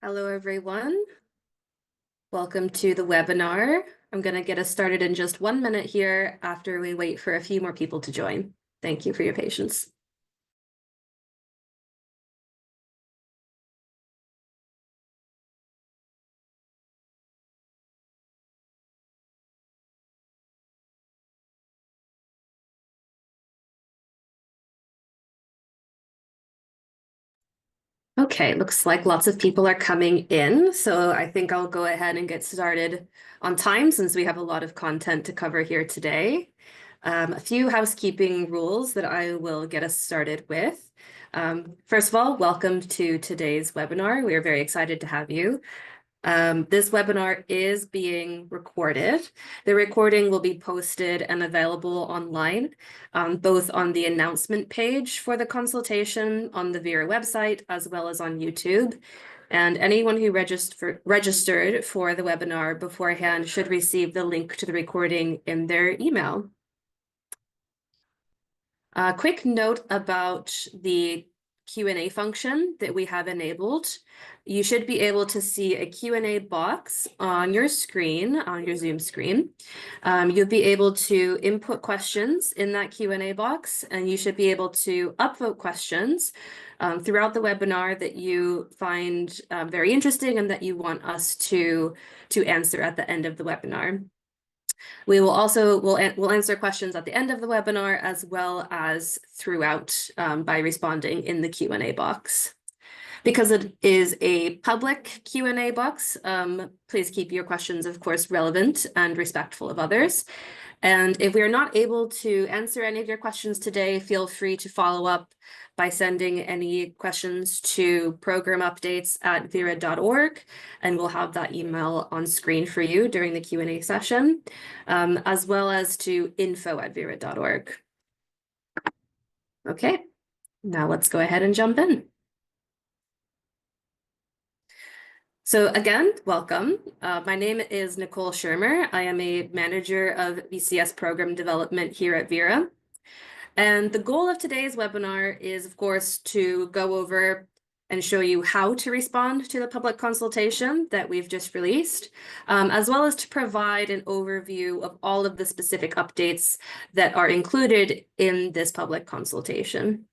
Hello, everyone. Welcome to the webinar. I'm going to get us started in just 1 minute here after we wait for a few more people to join. Thank you for your patience. Okay, looks like lots of people are coming in, so I think I'll go ahead and get started on time since we have a lot of content to cover here today. A few housekeeping rules that I will get us started with. First of all, welcome to today's webinar. We are very excited to have you. This webinar is being recorded. The recording will be posted and available online, both on the announcement page for the consultation on the Vera website, as well as on YouTube. And anyone who registered for the webinar beforehand should receive the link to the recording in their email. A quick note about the Q&A function that we have enabled. You should be able to see a Q&A box on your screen, on your Zoom screen. You'll be able to input questions in that Q&A box, and you should be able to upvote questions throughout the webinar that you find very interesting and that you want us to answer at the end of the webinar. We'll answer questions at the end of the webinar as well as throughout by responding in the Q&A box. Because it is a public Q&A box, please keep your questions, of course, relevant and respectful of others. And if we are not able to answer any of your questions today, feel free to follow up by sending any questions to programupdates@vera.org, and we'll have that email on screen for you during the Q&A session, as well as to info@vera.org. Okay, now let's go ahead and jump in. So again, welcome. My name is Nicole Shermer. I am a manager of VCS program development here at Vera. And the goal of today's webinar is, of course, to go over and show you how to respond to the public consultation that we've just released, as well as to provide an overview of all of the specific updates that are included in this public consultation.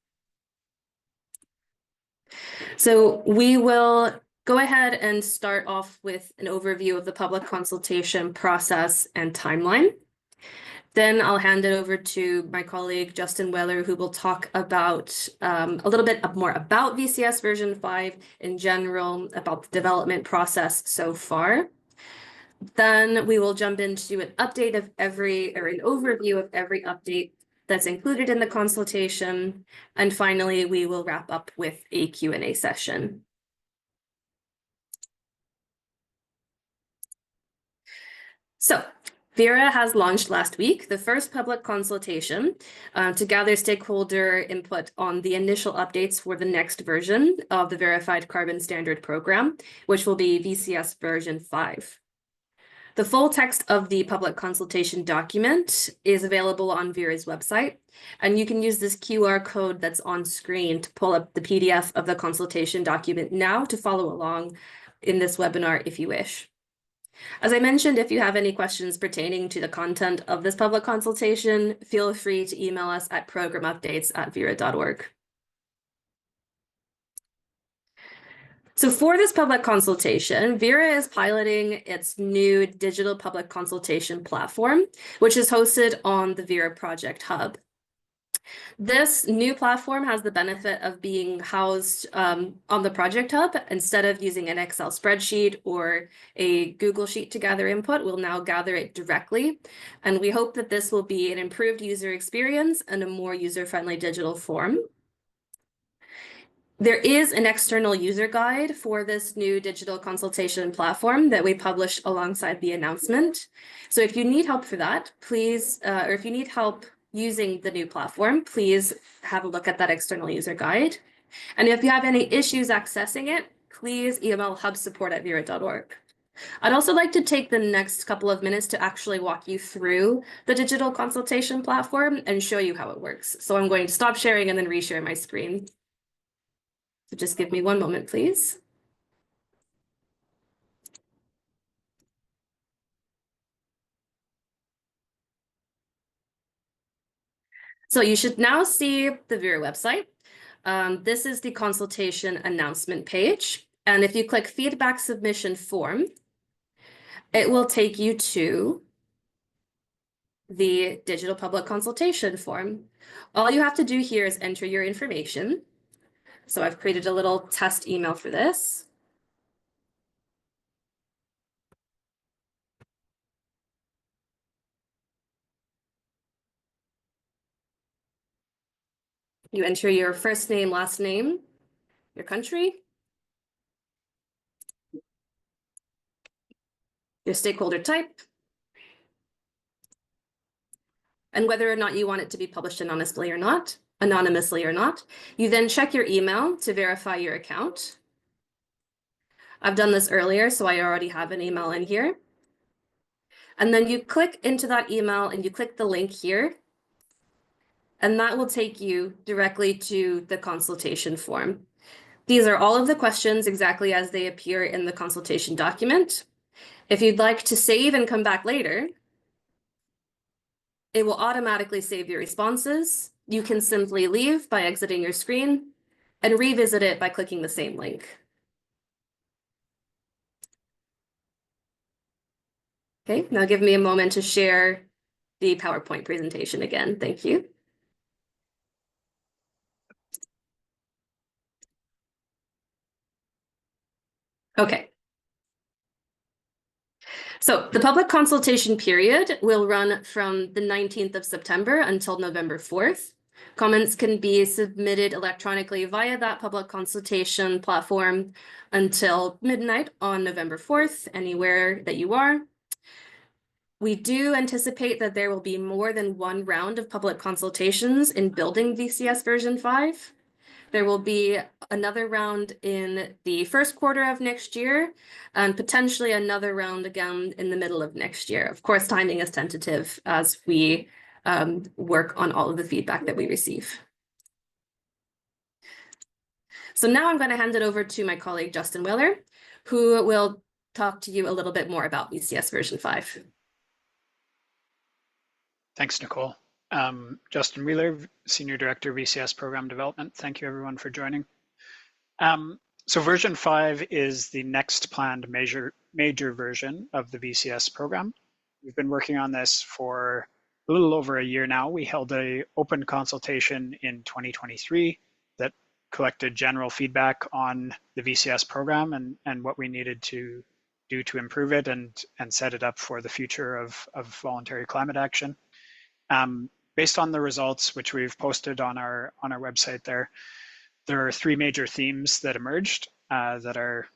So we will go ahead and start off with an overview of the public consultation process and timeline. Then I'll hand it over to my colleague, Justin Weller, who will talk about a little bit more about VCS version 5 in general, about the development process so far. Then we will jump into an update of an overview of every update that's included in the consultation. And finally, we will wrap up with a Q&A session. So Vera has launched last week the first public consultation to gather stakeholder input on the initial updates for the next version of the Verified Carbon Standard Program, which will be VCS version 5. The full text of the public consultation document is available on Vera's website, and you can use this QR code that's on screen to pull up the PDF of the consultation document now to follow along in this webinar if you wish. As I mentioned, if you have any questions pertaining to the content of this public consultation, feel free to email us at programupdates@vera.org. So for this public consultation, Vera is piloting its new digital public consultation platform, which is hosted on the Vera Project Hub. This new platform has the benefit of being housed on the Project Hub. Instead of using an Excel spreadsheet or a Google Sheet to gather input, we'll now gather it directly. And we hope that this will be an improved user experience and a more user-friendly digital form. There is an external user guide for this new digital consultation platform that we published alongside the announcement. So if you need help for that, please, or if you need help using the new platform, please have a look at that external user guide. And if you have any issues accessing it, please email hubsupport@vera.org. I'd also like to take the next couple of minutes to actually walk you through the digital consultation platform and show you how it works. So I'm going to stop sharing and then reshare my screen. So just give me 1 moment, please. So you should now see the Vera website. This is the consultation announcement page. And if you click feedback submission form, it will take you to the digital public consultation form. All you have to do here is enter your information. So I've created a little test email for this. You enter your first name, last name, your country, your stakeholder type, and whether or not you want it to be published anonymously or not. You then check your email to verify your account. I've done this earlier, so I already have an email in here. And then you click into that email and you click the link here, and that will take you directly to the consultation form. These are all of the questions exactly as they appear in the consultation document. If you'd like to save and come back later, it will automatically save your responses. You can simply leave by exiting your screen and revisit it by clicking the same link. Okay, now give me a moment to share the PowerPoint presentation again. Thank you. Okay. So the public consultation period will run from the 19th of September until November 4th. Comments can be submitted electronically via that public consultation platform until midnight on November 4th, anywhere that you are. We do anticipate that there will be more than one round of public consultations in building VCS version 5. There will be another round in the first quarter of next year, and potentially another round again in the middle of next year. Of course, timing is tentative as we work on all of the feedback that we receive. So now I'm going to hand it over to my colleague, Justin Willer, who will talk to you a little bit more about VCS version 5. Thanks, Nicole. Justin Wheeler, Senior Director, VCS Program Development. Thank you, everyone, for joining. So version 5 is the next planned major version of the VCS program. We've been working on this for a little over a year now. We held an open consultation in 2023 that collected general feedback on the VCS program and what we needed to do to improve it and set it up for the future of voluntary climate action. Based on the results, which we've posted on our website there are three major themes that emerged that are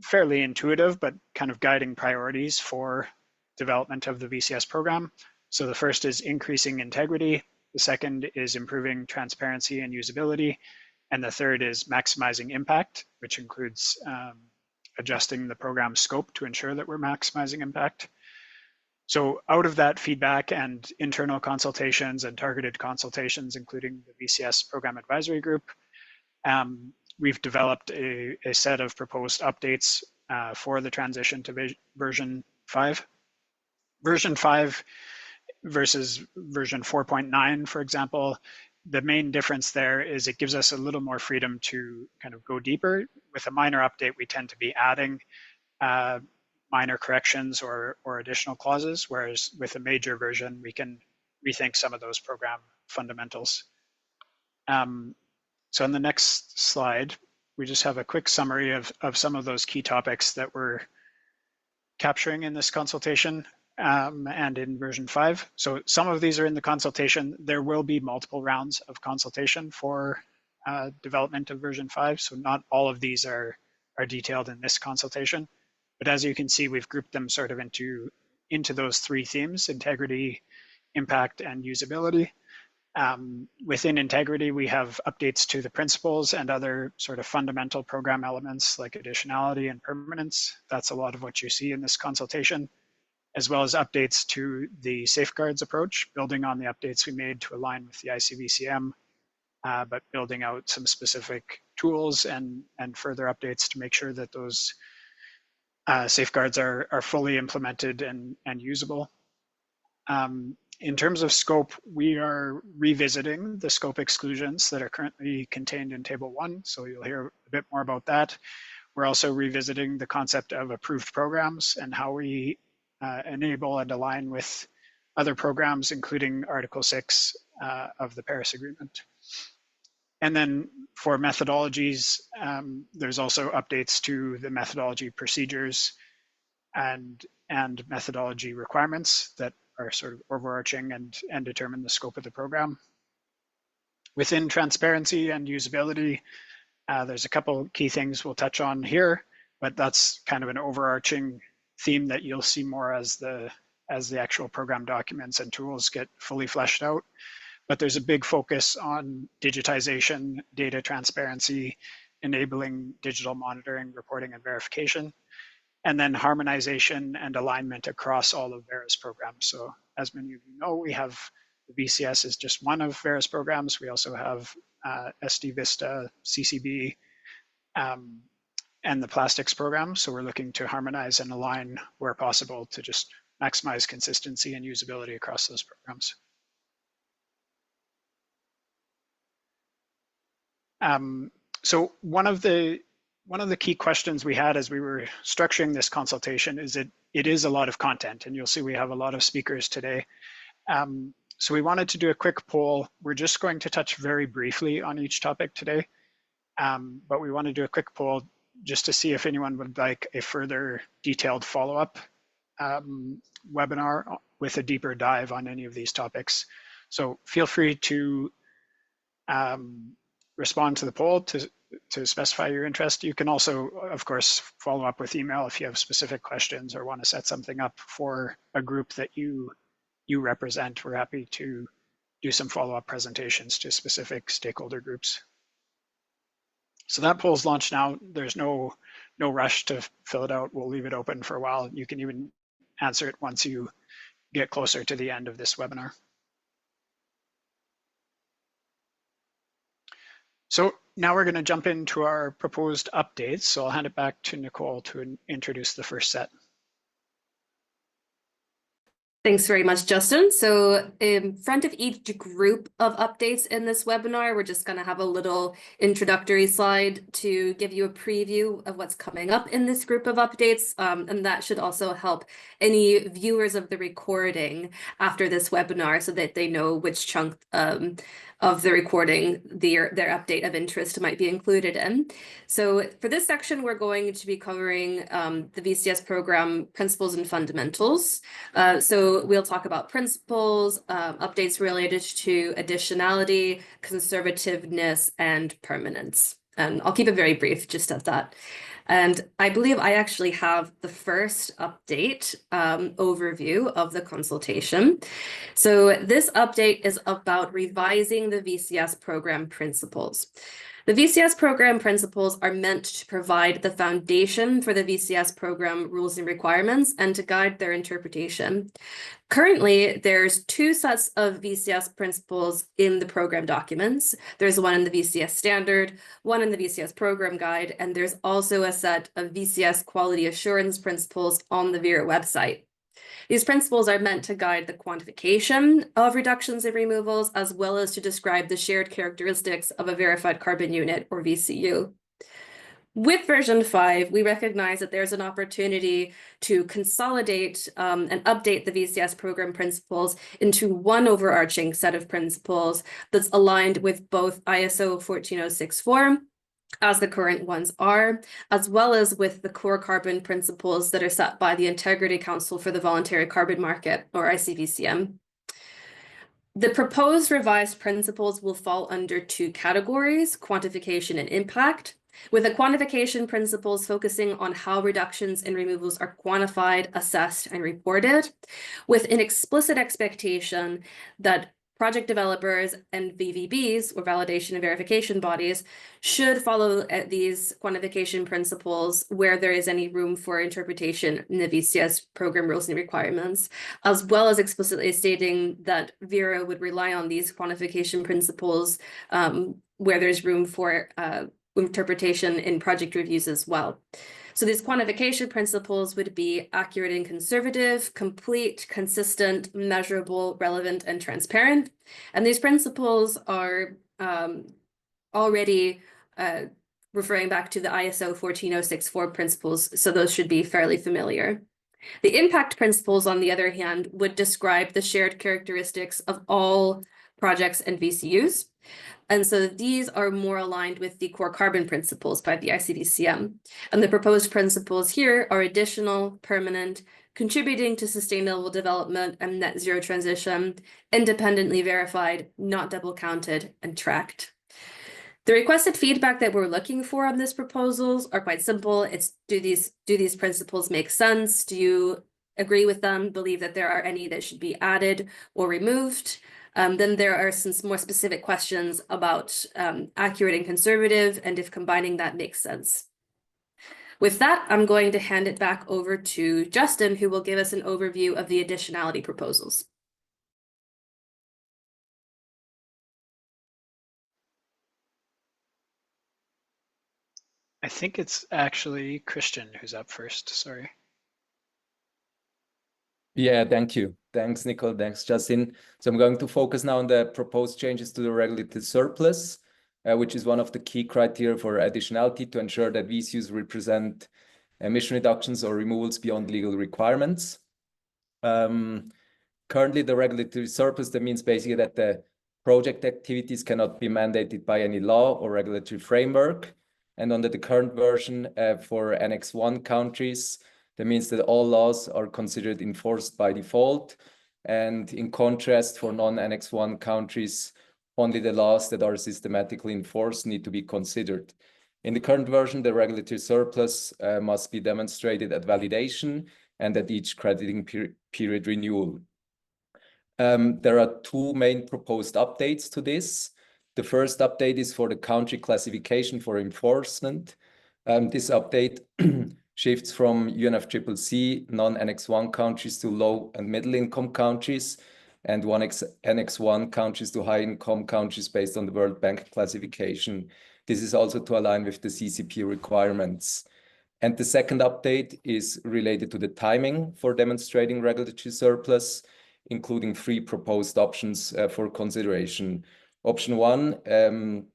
fairly intuitive, but kind of guiding priorities for development of the VCS program. So the first is increasing integrity. The second is improving transparency and usability. And the third is maximizing impact, which includes adjusting the program scope to ensure that we're maximizing impact. So out of that feedback and internal consultations and targeted consultations, including the VCS Program Advisory Group, we've developed a set of proposed updates for the transition to version 5. Version 5 versus version 4.9, for example, the main difference there is it gives us a little more freedom to kind of go deeper. With a minor update, we tend to be adding minor corrections or additional clauses, whereas with a major version, we can rethink some of those program fundamentals. So on the next slide, we just have a quick summary of some of those key topics that we're capturing in this consultation and in version 5. So some of these are in the consultation. There will be multiple rounds of consultation for development of version 5. So not all of these are detailed in this consultation. But as you can see, we've grouped them sort of into those three themes: integrity, impact, and usability. Within integrity, we have updates to the principles and other sort of fundamental program elements like additionality and permanence. That's a lot of what you see in this consultation, as well as updates to the safeguards approach, building on the updates we made to align with the ICVCM, but building out some specific tools and further updates to make sure that those safeguards are fully implemented and usable. In terms of scope, we are revisiting the scope exclusions that are currently contained in Table 1, so you'll hear a bit more about that. We're also revisiting the concept of approved programs and how we enable and align with other programs, including Article 6 of the Paris Agreement. And then for methodologies, there's also updates to the methodology procedures and methodology requirements that are sort of overarching and determine the scope of the program. Within transparency and usability, there's a couple key things we'll touch on here, but that's kind of an overarching theme that you'll see more as the actual program documents and tools get fully fleshed out. But there's a big focus on digitization, data transparency, enabling digital monitoring, reporting, and verification, and then harmonization and alignment across all of Vera's programs. So as many of you know, we have the VCS is just one of Vera's programs. We also have SD Vista, CCB, and the plastics program. So we're looking to harmonize and align where possible to just maximize consistency and usability across those programs. So one of the key questions we had as we were structuring this consultation is that it is a lot of content, and you'll see we have a lot of speakers today. So we wanted to do a quick poll. We're just going to touch very briefly on each topic today, but we want to do a quick poll just to see if anyone would like a further detailed follow-up webinar with a deeper dive on any of these topics. So feel free to respond to the poll to specify your interest. You can also, of course, follow up with email if you have specific questions or want to set something up for a group that you represent. We're happy to do some follow-up presentations to specific stakeholder groups. So that poll's launched now. There's no rush to fill it out. We'll leave it open for a while. You can even answer it once you get closer to the end of this webinar. So now we're going to jump into our proposed updates. So I'll hand it back to Nicole to introduce the first set. Thanks very much, Justin. So in front of each group of updates in this webinar, we're just going to have a little introductory slide to give you a preview of what's coming up in this group of updates. And that should also help any viewers of the recording after this webinar so that they know which chunk of the recording their update of interest might be included in. So for this section, we're going to be covering the VCS program principles and fundamentals. So we'll talk about principles, updates related to additionality, conservativeness, and permanence. And I'll keep it very brief just at that. And I believe I actually have the first update overview of the consultation. So this update is about revising the VCS program principles. The VCS program principles are meant to provide the foundation for the VCS program rules and requirements and to guide their interpretation. Currently, there's two sets of VCS principles in the program documents. There's one in the VCS standard, one in the VCS program guide, and there's also a set of VCS quality assurance principles on the Vera website. These principles are meant to guide the quantification of reductions and removals, as well as to describe the shared characteristics of a verified carbon unit, or VCU. With version 5, we recognize that there's an opportunity to consolidate and update the VCS program principles into one overarching set of principles that's aligned with both ISO 14064, as the current ones are, as well as with the core carbon principles that are set by the Integrity Council for the Voluntary Carbon Market, or ICVCM. The proposed revised principles will fall under two categories: quantification and impact, with the quantification principles focusing on how reductions and removals are quantified, assessed, and reported, with an explicit expectation that project developers and VVBs, or validation and verification bodies, should follow these quantification principles where there is any room for interpretation in the VCS program rules and requirements, as well as explicitly stating that Vera would rely on these quantification principles where there's room for interpretation in project reviews as well. So these quantification principles would be accurate and conservative, complete, consistent, measurable, relevant, and transparent. And these principles are already referring back to the ISO 14064 principles, so those should be fairly familiar. The impact principles, on the other hand, would describe the shared characteristics of all projects and VCUs. And so these are more aligned with the core carbon principles by the ICDCM. And the proposed principles here are additional, permanent, contributing to sustainable development and net zero transition, independently verified, not double counted, and tracked. The requested feedback that we're looking for on these proposals are quite simple. It's do these principles make sense? Do you agree with them? Believe that there are any that should be added or removed? Then there are some more specific questions about accurate and conservative, and if combining that makes sense. With that, I'm going to hand it back over to Justin, who will give us an overview of the additionality proposals. I think it's actually Christian who's up first, sorry. Yeah, thank you. Thanks, Nicole. Thanks, Justin. So I'm going to focus now on the proposed changes to the regulated surplus, which is one of the key criteria for additionality to ensure that VCUs represent emission reductions or removals beyond legal requirements. Currently, the regulatory surplus, that means basically that the project activities cannot be mandated by any law or regulatory framework. And under the current version for Annex 1 countries, that means that all laws are considered enforced by default. And in contrast, for non-Annex 1 countries, only the laws that are systematically enforced need to be considered. In the current version, the regulatory surplus must be demonstrated at validation and at each crediting period renewal. There are two main proposed updates to this. The first update is for the country classification for enforcement. This update shifts from UNFCCC non-Annex 1 countries to low and middle income countries, and Annex 1 countries to high income countries based on the World Bank classification. This is also to align with the CCP requirements. And the second update is related to the timing for demonstrating regulatory surplus, including three proposed options for consideration. Option 1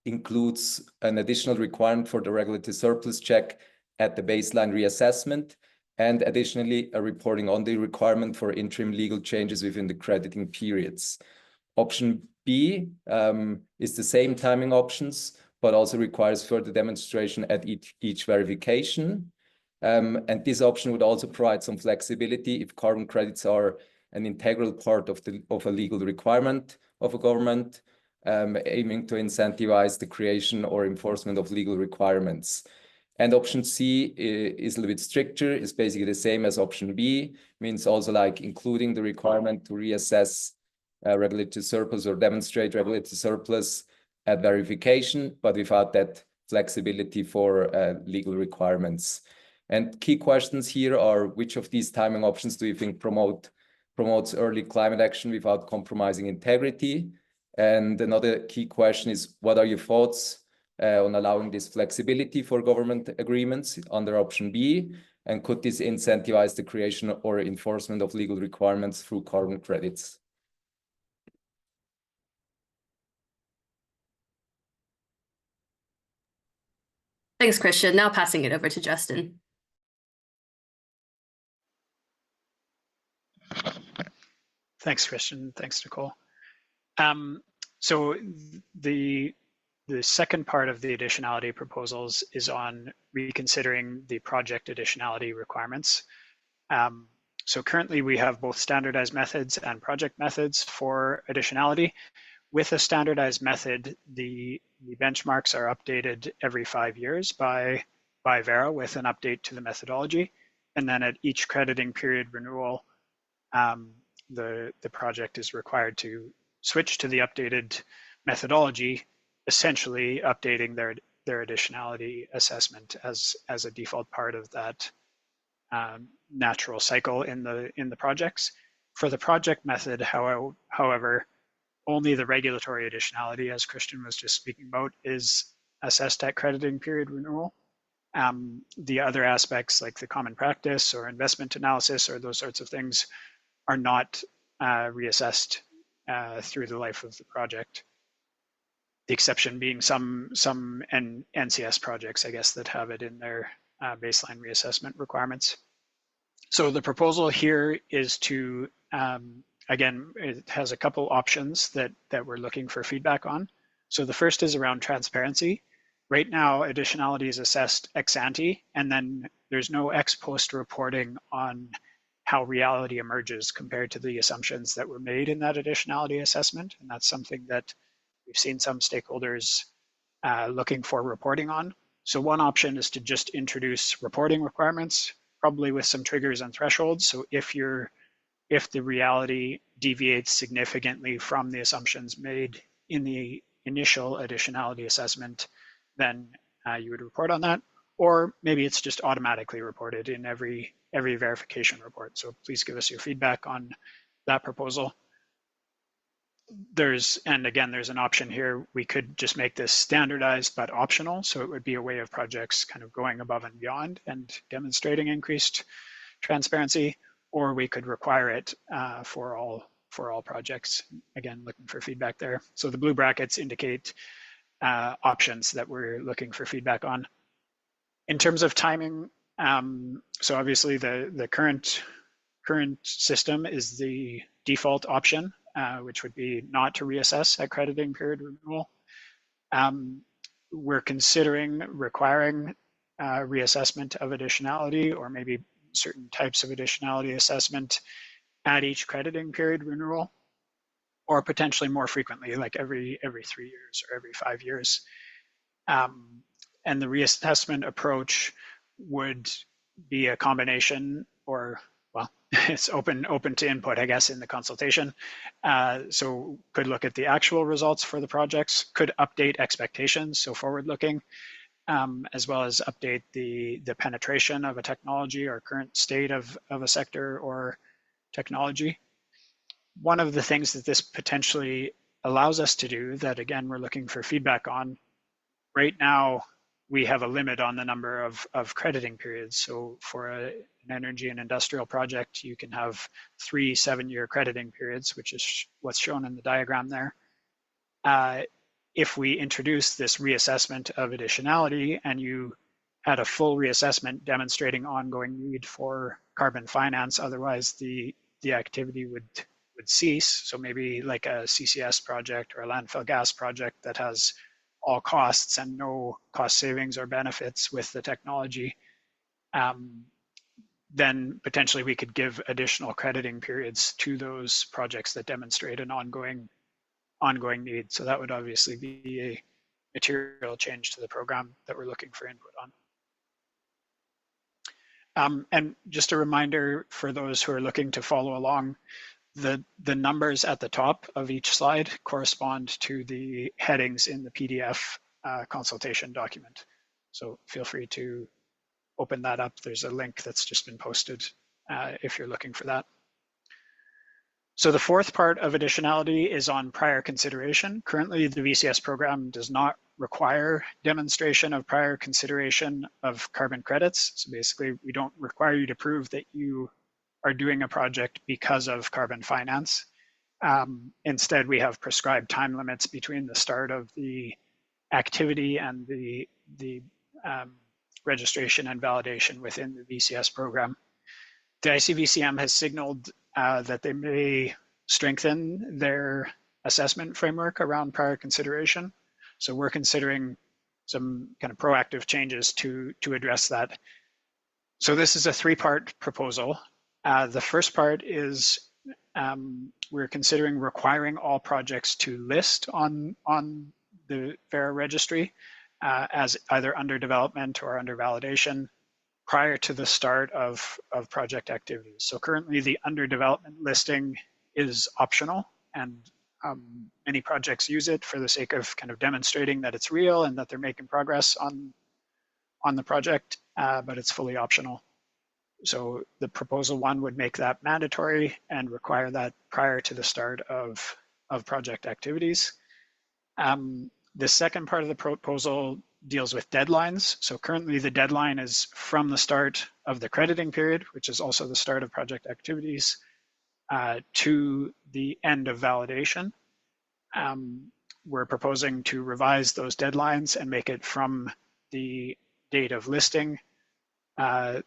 includes an additional requirement for the regulatory surplus check at the baseline reassessment, and additionally, a reporting on the requirement for interim legal changes within the crediting periods. Option B is the same timing options, but also requires further demonstration at each verification. And this option would also provide some flexibility if carbon credits are an integral part of a legal requirement of a government, aiming to incentivize the creation or enforcement of legal requirements. And option C is a little bit stricter. It's basically the same as option B, means also like including the requirement to reassess regulatory surplus or demonstrate regulatory surplus at verification, but without that flexibility for legal requirements. And key questions here are, which of these timing options do you think promotes early climate action without compromising integrity? And another key question is, what are your thoughts on allowing this flexibility for government agreements under option B? And could this incentivize the creation or enforcement of legal requirements through carbon credits? Thanks, Christian. Now passing it over to Justin. Thanks, Christian. Thanks, Nicole. So the second part of the additionality proposals is on reconsidering the project additionality requirements. So currently we have both standardized methods and project methods for additionality. With a standardized method, the benchmarks are updated every 5 years by Verra with an update to the methodology. And then at each crediting period renewal, the project is required to switch to the updated methodology, essentially updating their additionality assessment as a default part of that natural cycle in the projects. For the project method, however, only the regulatory additionality, as Christian was just speaking about, is assessed at crediting period renewal. The other aspects like the common practice or investment analysis or those sorts of things are not reassessed through the life of the project. The exception being some NCS projects, I guess, that have it in their baseline reassessment requirements. So the proposal here is to, again, it has a couple options that we're looking for feedback on. So the first is around transparency. Right now, additionality is assessed ex ante, and then there's no ex post reporting on how reality emerges compared to the assumptions that were made in that additionality assessment. And that's something that we've seen some stakeholders looking for reporting on. So one option is to just introduce reporting requirements, probably with some triggers and thresholds. So if the reality deviates significantly from the assumptions made in the initial additionality assessment, then you would report on that. Or maybe it's just automatically reported in every verification report. So please give us your feedback on that proposal. And again, there's an option here. We could just make this standardized but optional. So it would be a way of projects kind of going above and beyond and demonstrating increased transparency, or we could require it for all projects. Again, looking for feedback there. So the blue brackets indicate options that we're looking for feedback on. In terms of timing, so obviously the current system is the default option, which would be not to reassess at crediting period renewal. We're considering requiring reassessment of additionality, or maybe certain types of additionality assessment at each crediting period renewal, or potentially more frequently, like every 3 years or every 5 years. And the reassessment approach would be a combination, or well, it's open to input, I guess, in the consultation. So could look at the actual results for the projects, could update expectations, so forward-looking, as well as update the penetration of a technology or current state of a sector or technology. One of the things that this potentially allows us to do that, again, we're looking for feedback on, right now, we have a limit on the number of crediting periods. So for an energy and industrial project, you can have 3 7-year crediting periods, which is what's shown in the diagram there. If we introduce this reassessment of additionality and you had a full reassessment demonstrating ongoing need for carbon finance, otherwise the activity would cease. So maybe like a CCS project or a landfill gas project that has all costs and no cost savings or benefits with the technology, then potentially we could give additional crediting periods to those projects that demonstrate an ongoing need. So that would obviously be a material change to the program that we're looking for input on. And just a reminder for those who are looking to follow along, the numbers at the top of each slide correspond to the headings in the PDF consultation document. So feel free to open that up. There's a link that's just been posted if you're looking for that. So the fourth part of additionality is on prior consideration. Currently, the VCS program does not require demonstration of prior consideration of carbon credits. So basically, we don't require you to prove that you are doing a project because of carbon finance. Instead, we have prescribed time limits between the start of the activity and the registration and validation within the VCS program. The ICVCM has signaled that they may strengthen their assessment framework around prior consideration. So we're considering some kind of proactive changes to address that. So this is a 3-part proposal. The first part is we're considering requiring all projects to list on the VERA registry as either under development or under validation prior to the start of project activities. So currently the under development listing is optional, and many projects use it for the sake of kind of demonstrating that it's real and that they're making progress on the project, but it's fully optional. So the proposal 1 would make that mandatory and require that prior to the start of project activities. The second part of the proposal deals with deadlines. So currently the deadline is from the start of the crediting period, which is also the start of project activities, to the end of validation. We're proposing to revise those deadlines and make it from the date of listing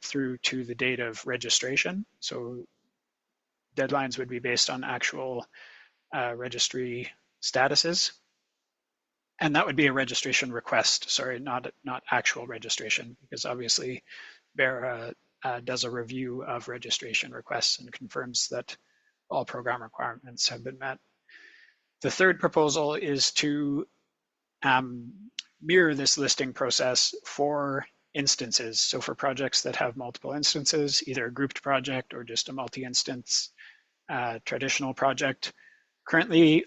through to the date of registration. So deadlines would be based on actual registry statuses. And that would be a registration request, sorry, not actual registration, because obviously BERA does a review of registration requests and confirms that all program requirements have been met. The third proposal is to mirror this listing process for instances. So for projects that have multiple instances, either a grouped project or just a multi-instance traditional project. Currently,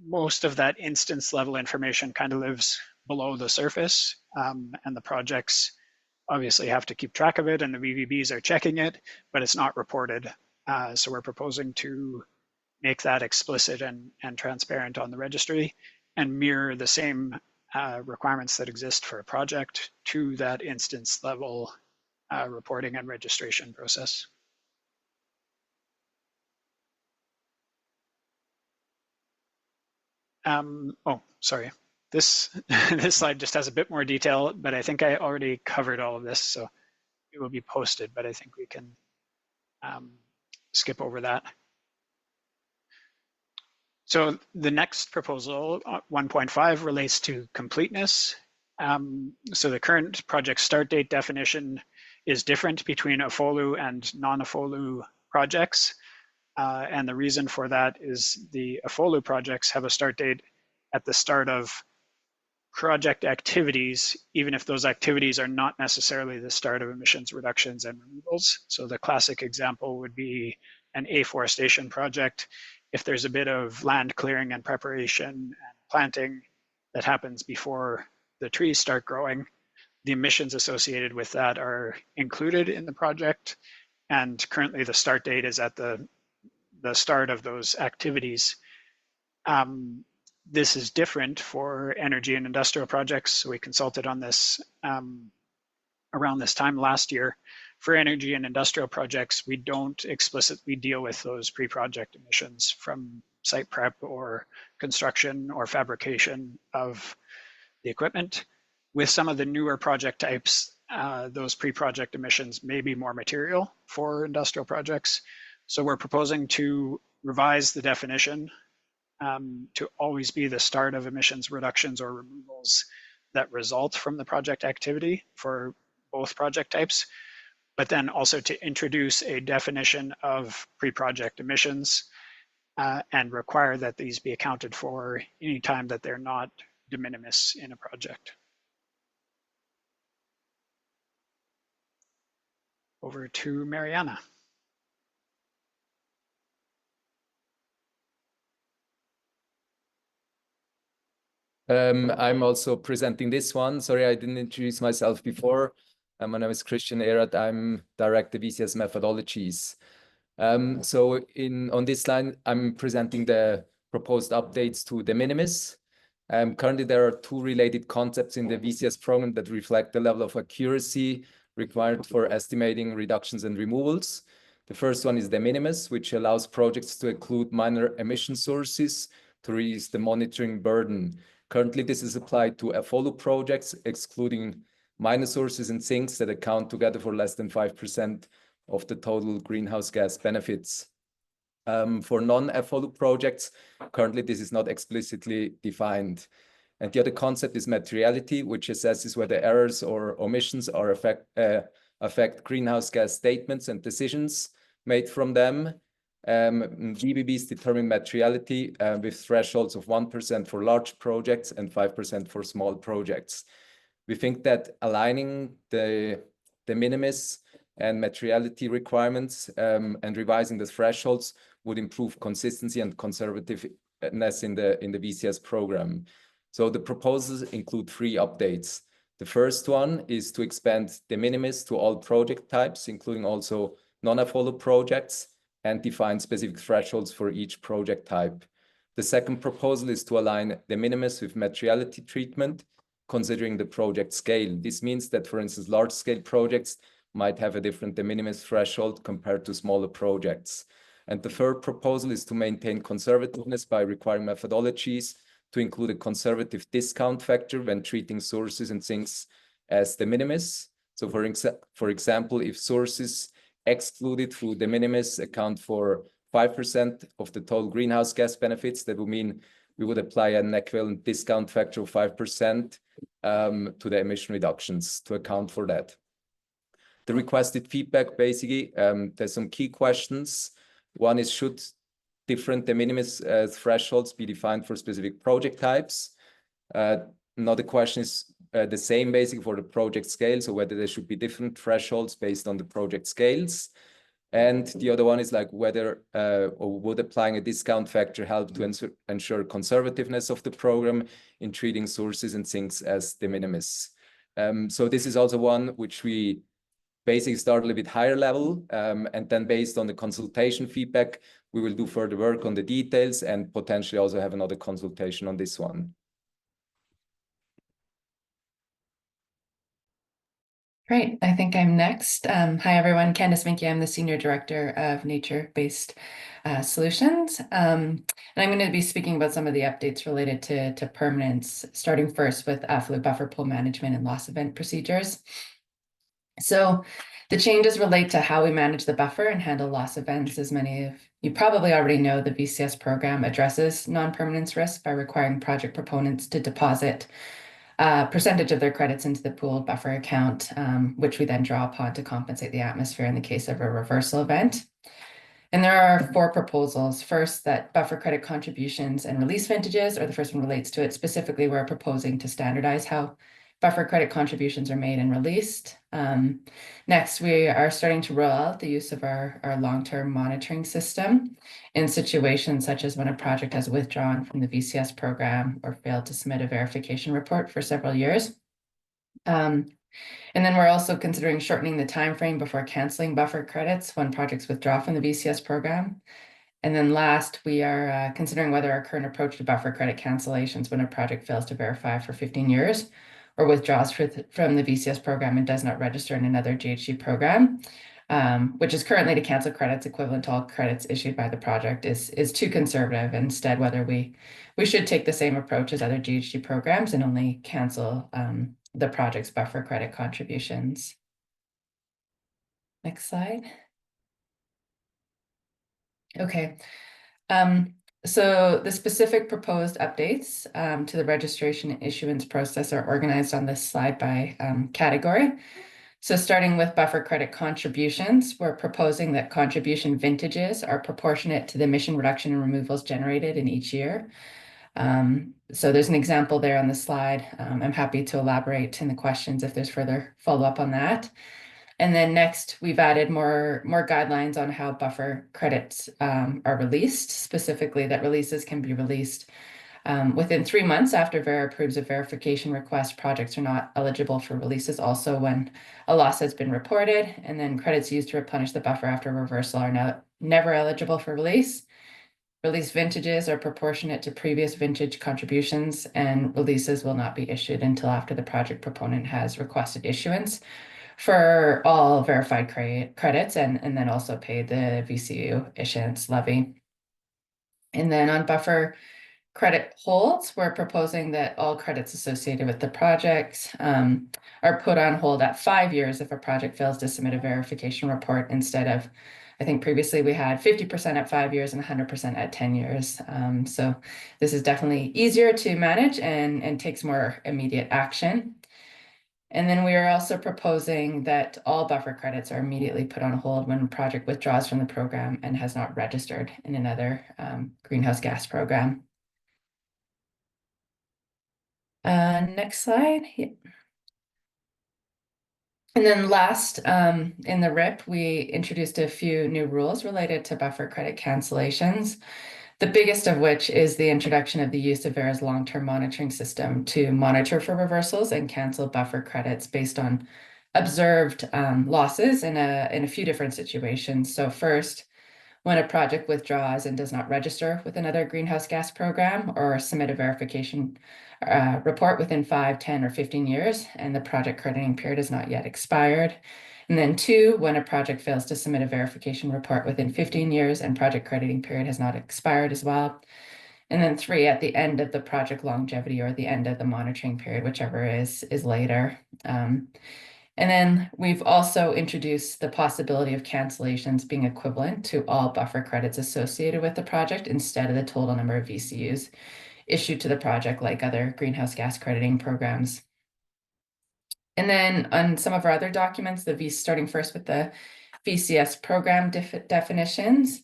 most of that instance level information kind of lives below the surface, and the projects obviously have to keep track of it, and the VVBs are checking it, but it's not reported. So we're proposing to make that explicit and transparent on the registry and mirror the same requirements that exist for a project to that instance level reporting and registration process. Oh, sorry. This slide just has a bit more detail, but I think I already covered all of this, so it will be posted, but I think we can skip over that. So the next proposal, 1.5, relates to completeness. So the current project start date definition is different between AFOLU and non-AFOLU projects. And the reason for that is the AFOLU projects have a start date at the start of project activities, even if those activities are not necessarily the start of emissions reductions and removals. So the classic example would be an afforestation project. If there's a bit of land clearing and preparation and planting that happens before the trees start growing, the emissions associated with that are included in the project. And currently the start date is at the start of those activities. This is different for energy and industrial projects. So we consulted on this around this time last year. For energy and industrial projects, we don't explicitly deal with those pre-project emissions from site prep or construction or fabrication of the equipment. With some of the newer project types, those pre-project emissions may be more material for industrial projects. So we're proposing to revise the definition to always be the start of emissions reductions or removals that result from the project activity for both project types, but then also to introduce a definition of pre-project emissions and require that these be accounted for any time that they're not de minimis in a project. Over to Mariana. I'm also presenting this one. Sorry, I didn't introduce myself before. My name is Christian Erath. I'm Director VCS Methodologies. So on this line, I'm presenting the proposed updates to de minimis. Currently, there are two related concepts in the VCS program that reflect the level of accuracy required for estimating reductions and removals. The first one is de minimis, which allows projects to include minor emission sources to reduce the monitoring burden. Currently, this is applied to AFOLU projects, excluding minor sources and sinks that account together for less than 5% of the total greenhouse gas benefits. For non-AFOLU projects, currently this is not explicitly defined. And the other concept is materiality, which assesses whether errors or omissions are affect greenhouse gas statements and decisions made from them. GBBs determine materiality with thresholds of 1% for large projects and 5% for small projects. We think that aligning the de minimis and materiality requirements and revising the thresholds would improve consistency and conservativeness in the VCS program. So the proposals include 3 updates. The first one is to expand de minimis to all project types, including also non-AFOLU projects, and define specific thresholds for each project type. The second proposal is to align de minimis with materiality treatment considering the project scale. This means that, for instance, large-scale projects might have a different de minimis threshold compared to smaller projects. And the third proposal is to maintain conservativeness by requiring methodologies to include a conservative discount factor when treating sources and sinks as de minimis. So for example, if sources excluded through de minimis account for 5% of the total greenhouse gas benefits, that would mean we would apply an equivalent discount factor of 5% to the emission reductions to account for that. The requested feedback, basically, there's some key questions. One is, should different de minimis thresholds be defined for specific project types? Another question is the same basically for the project scale, so whether there should be different thresholds based on the project scales. And the other one is like whether or would applying a discount factor help to ensure conservativeness of the program in treating sources and sinks as de minimis. So this is also one which we basically start a little bit higher level, and then based on the consultation feedback, we will do further work on the details and potentially also have another consultation on this one. Great, I think I'm next. Hi everyone, Candice Minke, I'm the Senior Director of Nature-Based Solutions. And I'm going to be speaking about some of the updates related to permanence, starting first with affluent buffer pool management and loss event procedures. So the changes relate to how we manage the buffer and handle loss events. As many of you probably already know, the VCS program addresses non-permanence risk by requiring project proponents to deposit percentage of their credits into the pooled buffer account, which we then draw upon to compensate the atmosphere in the case of a reversal event. And there are 4 proposals. First, that buffer credit contributions and release vintages, or the first one relates to it. Specifically, we're proposing to standardize how buffer credit contributions are made and released. Next, we are starting to roll out the use of our long-term monitoring system in situations such as when a project has withdrawn from the VCS program or failed to submit a verification report for several years. And then we're also considering shortening the time frame before canceling buffer credits when projects withdraw from the VCS program. And then last, we are considering whether our current approach to buffer credit cancellations when a project fails to verify for 15 years or withdraws from the VCS program and does not register in another GHG program, which is currently to cancel credits equivalent to all credits issued by the project, is too conservative. Instead, whether we should take the same approach as other GHG programs and only cancel the project's buffer credit contributions. Next slide. Okay. So the specific proposed updates to the registration and issuance process are organized on this slide by category. So starting with buffer credit contributions, we're proposing that contribution vintages are proportionate to the emission reduction and removals generated in each year. So there's an example there on the slide. I'm happy to elaborate in the questions if there's further follow-up on that. And then next, we've added more guidelines on how buffer credits are released, specifically that releases can be released within 3 months after VERA approves a verification request. Projects are not eligible for releases also when a loss has been reported, and then credits used to replenish the buffer after reversal are never eligible for release. Release vintages are proportionate to previous vintage contributions, and releases will not be issued until after the project proponent has requested issuance for all verified credits and then also paid the VCU issuance levy. And then on buffer credit holds, we're proposing that all credits associated with the project are put on hold at 5 years if a project fails to submit a verification report, instead of, I think previously we had 50% at 5 years and 100% at 10 years. So this is definitely easier to manage and takes more immediate action. And then we are also proposing that all buffer credits are immediately put on hold when a project withdraws from the program and has not registered in another greenhouse gas program. Next slide. Yeah. And then last, in the RIP, we introduced a few new rules related to buffer credit cancellations, the biggest of which is the introduction of the use of VERA's long-term monitoring system to monitor for reversals and cancel buffer credits based on observed losses in a few different situations. So first, when a project withdraws and does not register with another greenhouse gas program or submit a verification report within 5, 10, or 15 years, and the project crediting period has not yet expired. And then 2, when a project fails to submit a verification report within 15 years and project crediting period has not expired as well. And then 3, at the end of the project longevity or the end of the monitoring period, whichever is later. And then we've also introduced the possibility of cancellations being equivalent to all buffer credits associated with the project instead of the total number of VCUs issued to the project like other greenhouse gas crediting programs. And then on some of our other documents, starting first with the VCS program definitions,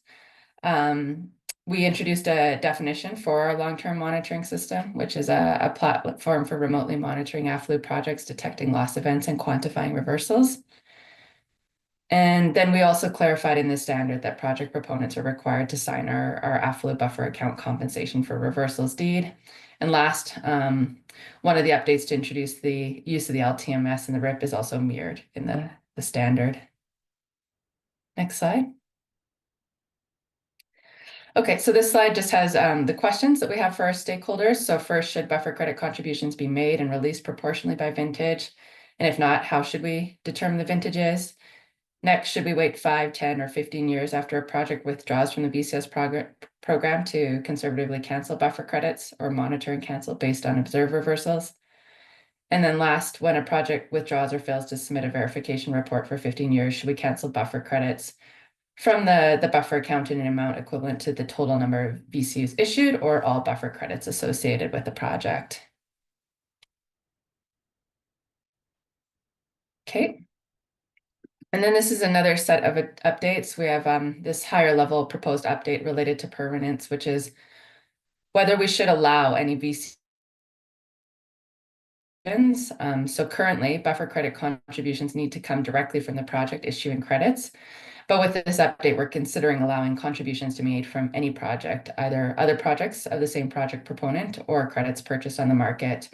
we introduced a definition for our long-term monitoring system, which is a platform for remotely monitoring AFFLU projects, detecting loss events and quantifying reversals. And then we also clarified in the standard that project proponents are required to sign our AFFLU buffer account compensation for reversals deed. And last, one of the updates to introduce the use of the LTMS and the RIP is also mirrored in the standard. Next slide. Okay, so this slide just has the questions that we have for our stakeholders. So first, should buffer credit contributions be made and released proportionally by vintage? And if not, how should we determine the vintages? Next, should we wait 5, 10, or 15 years after a project withdraws from the VCS program to conservatively cancel buffer credits or monitor and cancel based on observed reversals? And then last, when a project withdraws or fails to submit a verification report for 15 years, should we cancel buffer credits from the buffer account in an amount equivalent to the total number of VCUs issued or all buffer credits associated with the project? Okay. And then this is another set of updates. We have this higher level proposed update related to permanence, which is whether we should allow any VCUs. So currently, buffer credit contributions need to come directly from the project issuing credits. But with this update, we're considering allowing contributions to be made from any project, either other projects of the same project proponent or credits purchased on the market.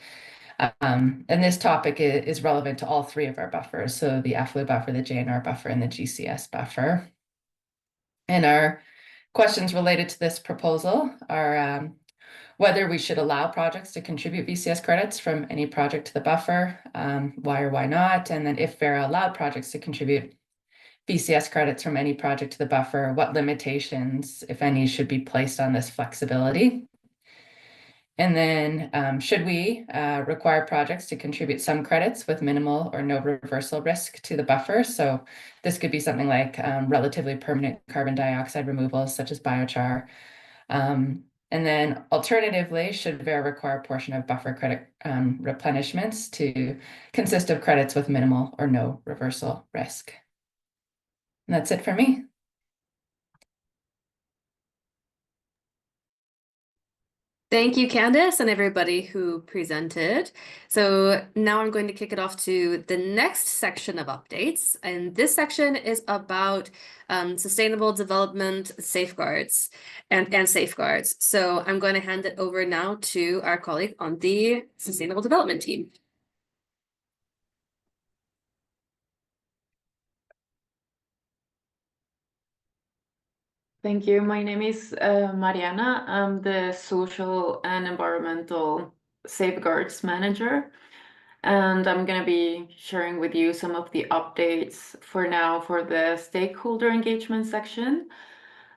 And this topic is relevant to all 3 of our buffers, so the AFFLU buffer, the JNR buffer, and the GCS buffer. And our questions related to this proposal are whether we should allow projects to contribute VCS credits from any project to the buffer, why or why not, and then if Verra allowed projects to contribute VCS credits from any project to the buffer, what limitations, if any, should be placed on this flexibility? And then should we require projects to contribute some credits with minimal or no reversal risk to the buffer? So this could be something like relatively permanent carbon dioxide removals such as biochar. And then alternatively, should Verra require a portion of buffer credit replenishments to consist of credits with minimal or no reversal risk? And that's it for me. Thank you, Candice, and everybody who presented. So now I'm going to kick it off to the next section of updates. And this section is about sustainable development safeguards and safeguards. So I'm going to hand it over now to our colleague on the Sustainable Development team. Thank you. My name is Mariana. I'm the Social and Environmental Safeguards Manager, and I'm going to be sharing with you some of the updates for now for the stakeholder engagement section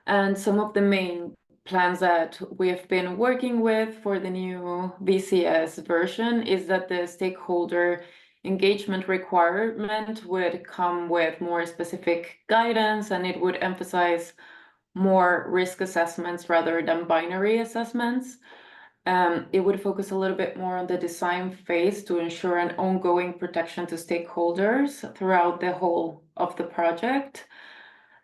and some of the main plans that we have been working with for the new VCS version is that the stakeholder engagement requirement would come with more specific guidance, and it would emphasize more risk assessments rather than binary assessments. It would focus a little bit more on the design phase to ensure an ongoing protection to stakeholders throughout the whole of the project.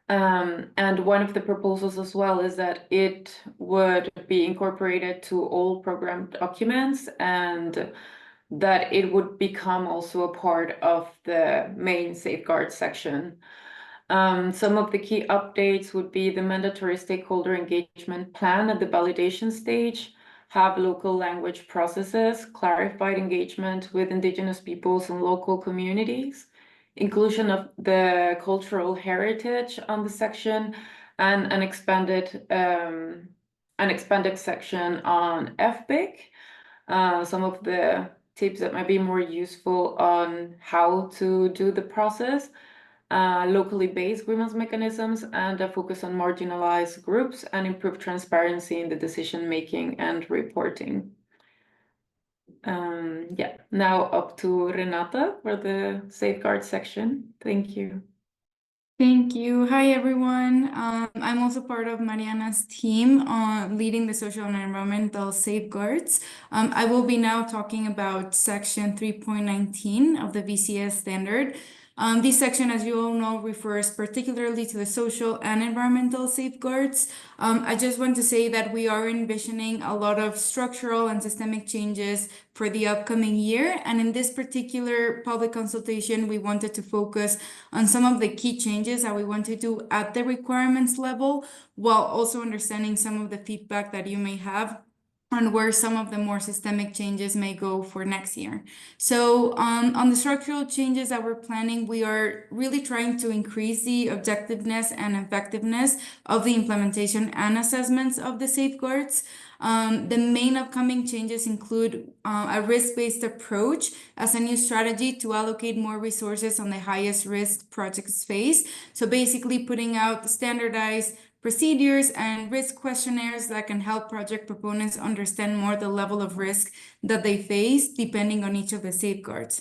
And one of the proposals as well is that it would be incorporated to all program documents and that it would become also a part of the main safeguard section. Some of the key updates would be the mandatory stakeholder engagement plan at the validation stage, have local language processes, clarified engagement with Indigenous peoples and local communities, inclusion of the cultural heritage on the section, and an expanded section on FBIC. Some of the tips that might be more useful on how to do the process, locally based grievance mechanisms, and a focus on marginalized groups and improve transparency in the decision making and reporting. Yeah, now up to Renata for the safeguard section. Thank you. Thank you. Hi, everyone. I'm also part of Mariana's team leading the social and environmental safeguards. I will be now talking about section 3.19 of the VCS standard. This section, as you all know, refers particularly to the social and environmental safeguards. I just want to say that we are envisioning a lot of structural and systemic changes for the upcoming year. And in this particular public consultation, we wanted to focus on some of the key changes that we want to do at the requirements level, while also understanding some of the feedback that you may have on where some of the more systemic changes may go for next year. So on the structural changes that we're planning, we are really trying to increase the objectiveness and effectiveness of the implementation and assessments of the safeguards. The main upcoming changes include a risk-based approach as a new strategy to allocate more resources on the highest risk projects phase. So basically putting out standardized procedures and risk questionnaires that can help project proponents understand more the level of risk that they face depending on each of the safeguards.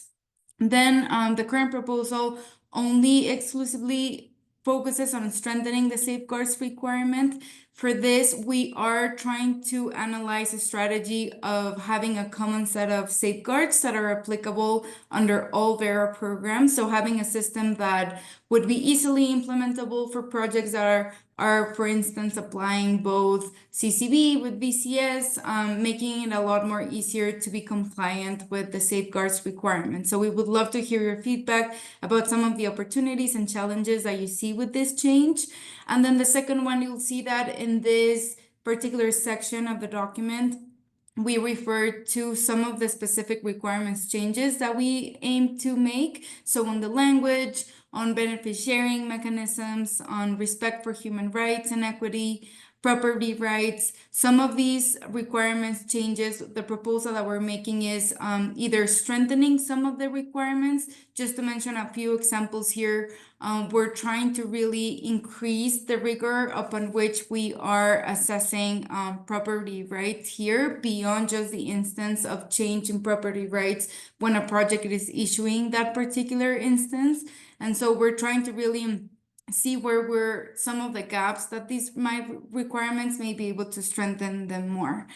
Then the current proposal only exclusively focuses on strengthening the safeguards requirement. For this, we are trying to analyze a strategy of having a common set of safeguards that are applicable under all VERA programs. So having a system that would be easily implementable for projects that are, for instance, applying both CCV with VCS, making it a lot more easier to be compliant with the safeguards requirements. So we would love to hear your feedback about some of the opportunities and challenges that you see with this change. And then the second one, you'll see that in this particular section of the document, we refer to some of the specific requirements changes that we aim to make. So on the language, on benefit sharing mechanisms, on respect for human rights and equity, property rights. Some of these requirements changes, the proposal that we're making is either strengthening some of the requirements. Just to mention a few examples here, we're trying to really increase the rigor upon which we are assessing property rights here beyond just the instance of change in property rights when a project is issuing that particular instance. And so we're trying to really see where some of the gaps that these requirements may be able to strengthen them more.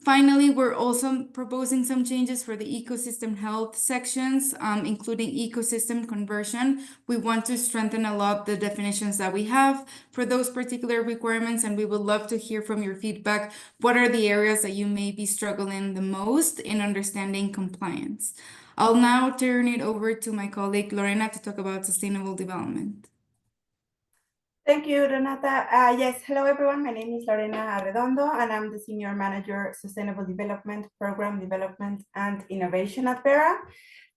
Finally, we're also proposing some changes for the ecosystem health sections, including ecosystem conversion. We want to strengthen a lot the definitions that we have for those particular requirements, and we would love to hear from your feedback. What are the areas that you may be struggling the most in understanding compliance? I'll now turn it over to my colleague Lorena to talk about sustainable development. Thank you, Renata. Yes, hello everyone. My name is Lorena Arredondo, and I'm the Senior Manager, Sustainable Development, Program Development and Innovation at VERA.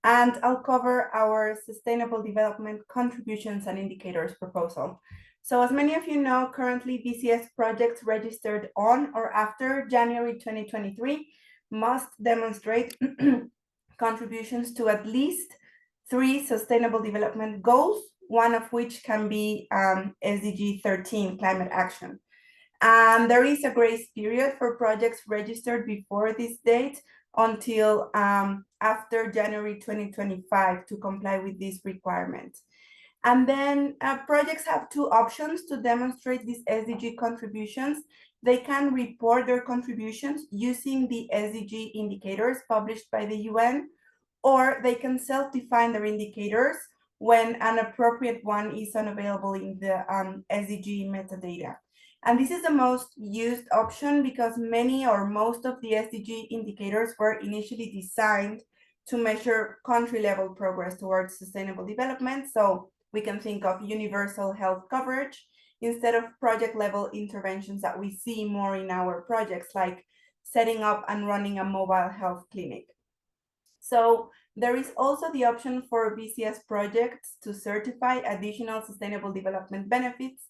And I'll cover our Sustainable Development Contributions and Indicators proposal. So as many of you know, currently VCS projects registered on or after January 2023 must demonstrate contributions to at least 3 Sustainable Development Goals, one of which can be SDG 13, climate action. There is a grace period for projects registered before this date until after January 2025 to comply with these requirements. And then projects have 2 options to demonstrate these SDG contributions. They can report their contributions using the SDG indicators published by the UN, or they can self-define their indicators when an appropriate one is unavailable in the SDG metadata. And this is the most used option because many or most of the SDG indicators were initially designed to measure country-level progress towards sustainable development. So we can think of universal health coverage instead of project-level interventions that we see more in our projects, like setting up and running a mobile health clinic. So there is also the option for VCS projects to certify additional sustainable development benefits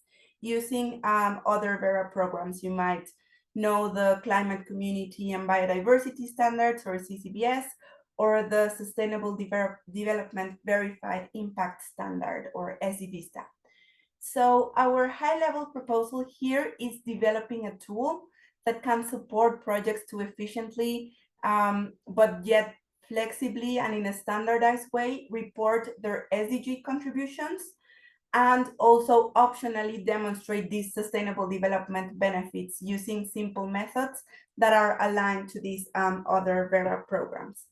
using other Vera programs. You might know the Climate Community and Biodiversity Standards, or CCBS, or the Sustainable Development Verified Impact Standard, or SDVSTA. So our high-level proposal here is developing a tool that can support projects to efficiently, but yet flexibly and in a standardized way, report their SDG contributions, and also optionally demonstrate these sustainable development benefits using simple methods that are aligned to these other Vera programs.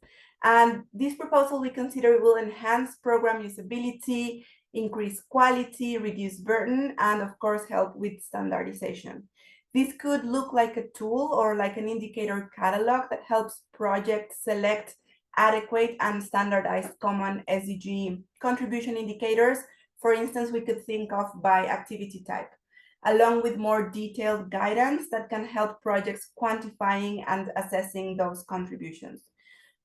And this proposal, we consider, will enhance program usability, increase quality, reduce burden, and of course, help with standardization. This could look like a tool or like an indicator catalog that helps projects select adequate and standardized common SDG contribution indicators. For instance, we could think of by activity type, along with more detailed guidance that can help projects quantifying and assessing those contributions.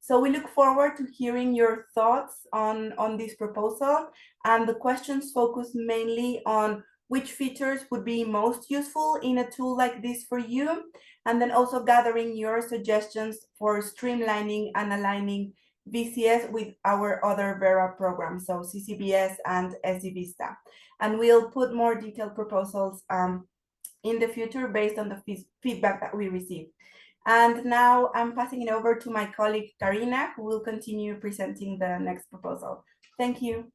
So we look forward to hearing your thoughts on this proposal, and the questions focus mainly on which features would be most useful in a tool like this for you, and then also gathering your suggestions for streamlining and aligning VCS with our other Vera programs, so CCBS and SDVSTA. And we'll put more detailed proposals in the future based on the feedback that we receive. And now I'm passing it over to my colleague, Karina, who will continue presenting the next proposal. Thank you.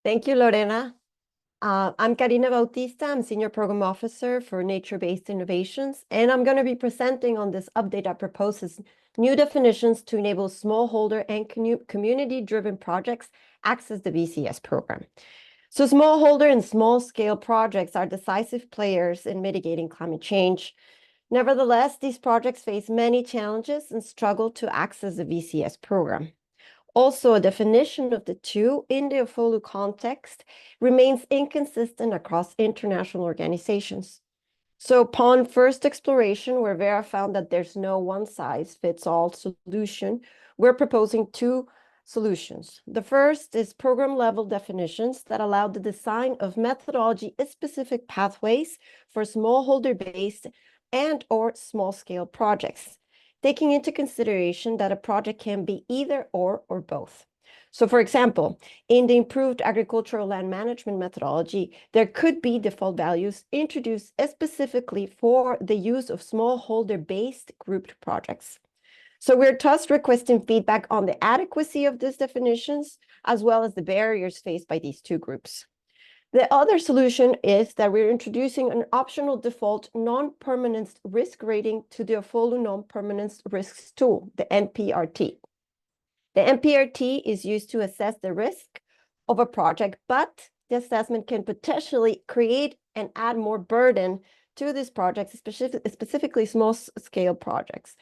Thank you, Lorena. I'm Karina Bautista. I'm Senior Program Officer for Nature-Based Innovations, and I'm going to be presenting on this update that proposes new definitions to enable smallholder and community-driven projects access the VCS program. So smallholder and small-scale projects are decisive players in mitigating climate change. Nevertheless, these projects face many challenges and struggle to access the VCS program. Also, a definition of the two in the OFOLU context remains inconsistent across international organizations. So upon first exploration, where Vera found that there's no one-size-fits-all solution, we're proposing two solutions. The first is program-level definitions that allow the design of methodology-specific pathways for smallholder-based and/or small-scale projects, taking into consideration that a project can be either or both. So for example, in the improved agricultural land management methodology, there could be default values introduced specifically for the use of smallholder-based grouped projects. So we're thus requesting feedback on the adequacy of these definitions, as well as the barriers faced by these two groups. The other solution is that we're introducing an optional default non-permanence risk rating to the OFOLU non-permanence risks tool, the NPRT. The NPRT is used to assess the risk of a project, but the assessment can potentially create and add more burden to these projects, specifically small-scale projects.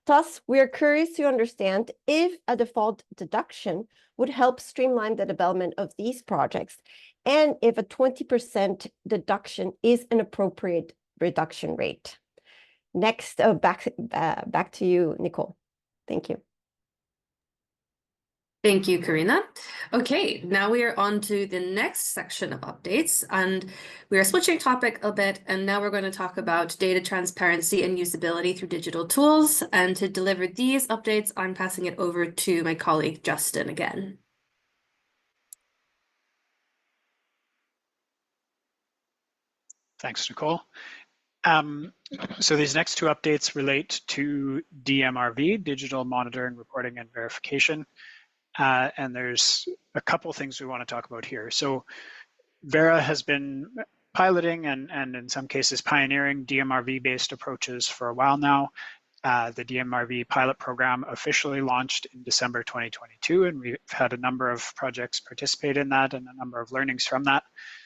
Thus, we are curious to understand if a default deduction would help streamline the development of these projects, and if a 20% deduction is an appropriate reduction rate. Next, back to you, Nicole. Thank you. Thank you, Karina. Okay, now we are on to the next section of updates, and we are switching topic a bit, and now we're going to talk about data transparency and usability through digital tools. And to deliver these updates, I'm passing it over to my colleague, Justin, again. Thanks, Nicole. So these next two updates relate to DMRV, Digital Monitoring, Reporting, and Verification. And there's a couple things we want to talk about here. So Vera has been piloting and in some cases pioneering DMRV-based approaches for a while now. The DMRV pilot program officially launched in December 2022, and we've had a number of projects participate in that and a number of learnings from that.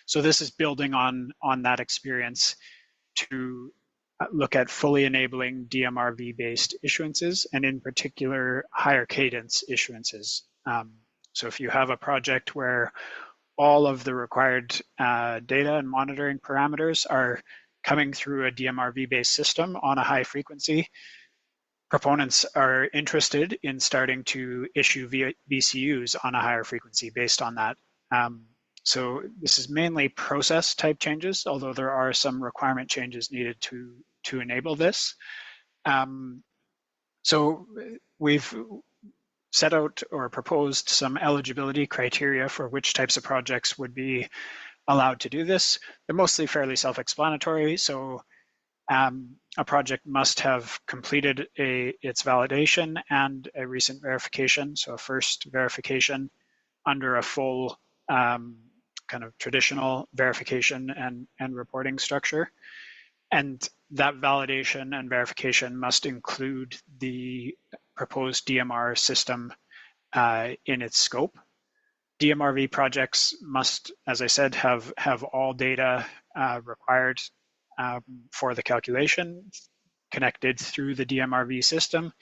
So this is building on that experience to look at fully enabling DMRV-based issuances, and in particular, higher cadence issuances. So if you have a project where all of the required data and monitoring parameters are coming through a DMRV-based system on a high frequency, proponents are interested in starting to issue VCUs on a higher frequency based on that. So this is mainly process type changes, although there are some requirement changes needed to enable this. So we've set out or proposed some eligibility criteria for which types of projects would be allowed to do this. They're mostly fairly self-explanatory. So a project must have completed its validation and a recent verification. So a first verification under a full kind of traditional verification and reporting structure. And that validation and verification must include the proposed DMR system in its scope. DMRV projects must, as I said, have all data required for the calculation connected through the DMRV system.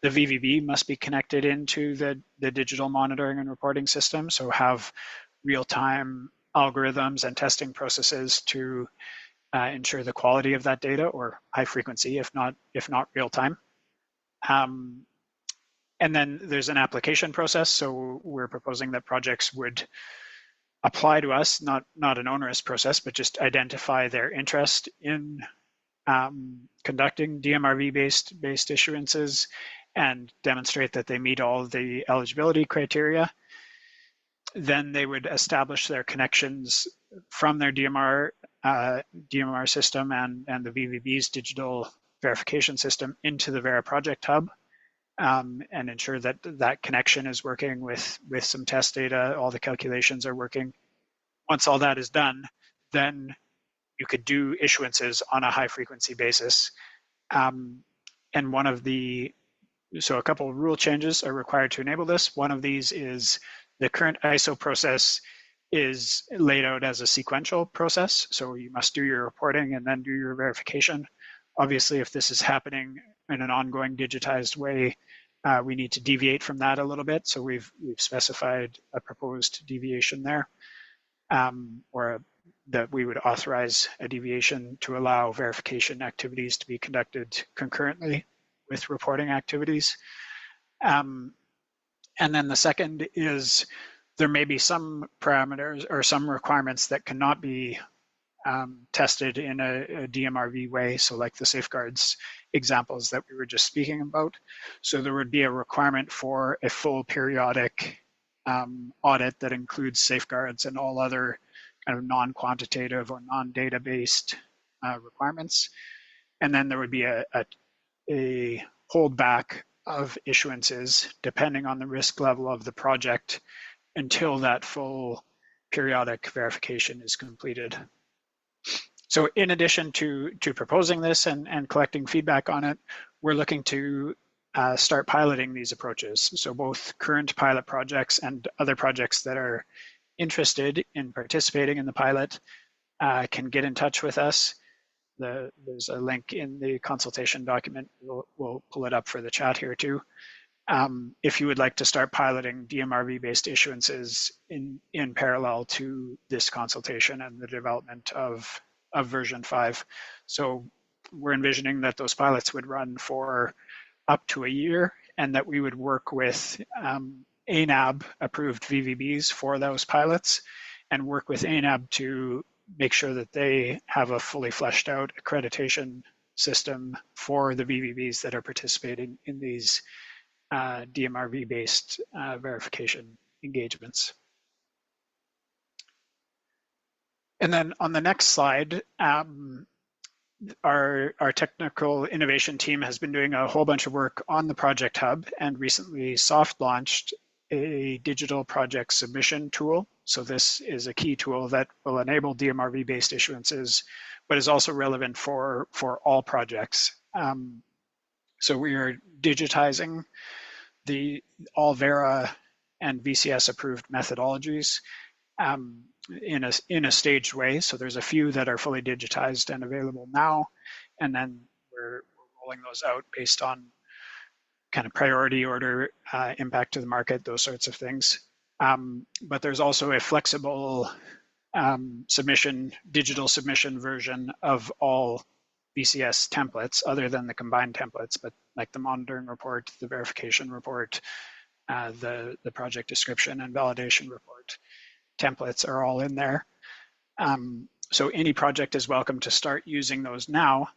The VVB must be connected into the digital monitoring and reporting system, so have real-time algorithms and testing processes to ensure the quality of that data, or high frequency, if not real-time. And then there's an application process. So we're proposing that projects would apply to us, not an onerous process, but just identify their interest in conducting DMRV-based issuances and demonstrate that they meet all of the eligibility criteria. Then they would establish their connections from their DMR system and the VVB's digital verification system into the Vera Project Hub, and ensure that that connection is working with some test data, all the calculations are working. Once all that is done, then you could do issuances on a high frequency basis. And so a couple of rule changes are required to enable this. One of these is the current ISO process is laid out as a sequential process. So you must do your reporting and then do your verification. Obviously, if this is happening in an ongoing digitized way, we need to deviate from that a little bit. So we've specified a proposed deviation there, or that we would authorize a deviation to allow verification activities to be conducted concurrently with reporting activities. And then the second is there may be some parameters or some requirements that cannot be tested in a DMRV way, so like the safeguards examples that we were just speaking about. So there would be a requirement for a full periodic audit that includes safeguards and all other kind of non-quantitative or non-data-based requirements. And then there would be a holdback of issuances depending on the risk level of the project until that full periodic verification is completed. So in addition to proposing this and collecting feedback on it, we're looking to start piloting these approaches. So both current pilot projects and other projects that are interested in participating in the pilot can get in touch with us. There's a link in the consultation document. We'll pull it up for the chat here too. If you would like to start piloting DMRV-based issuances in parallel to this consultation and the development of version 5. So we're envisioning that those pilots would run for up to a year and that we would work with ANAB approved VVBs for those pilots and work with ANAB to make sure that they have a fully fleshed out accreditation system for the VVBs that are participating in these DMRV-based verification engagements. And then on the next slide, our technical innovation team has been doing a whole bunch of work on the Project Hub and recently soft launched a digital project submission tool. So this is a key tool that will enable DMRV-based issuances, but is also relevant for all projects. So we are digitizing all Vera and VCS approved methodologies in a staged way. So there's a few that are fully digitized and available now, and then we're rolling those out based on kind of priority order, impact to the market, those sorts of things. But there's also a flexible digital submission version of all VCS templates other than the combined templates, but like the monitoring report, the verification report, the project description and validation report. templates are all in there. So any project is welcome to start using those now.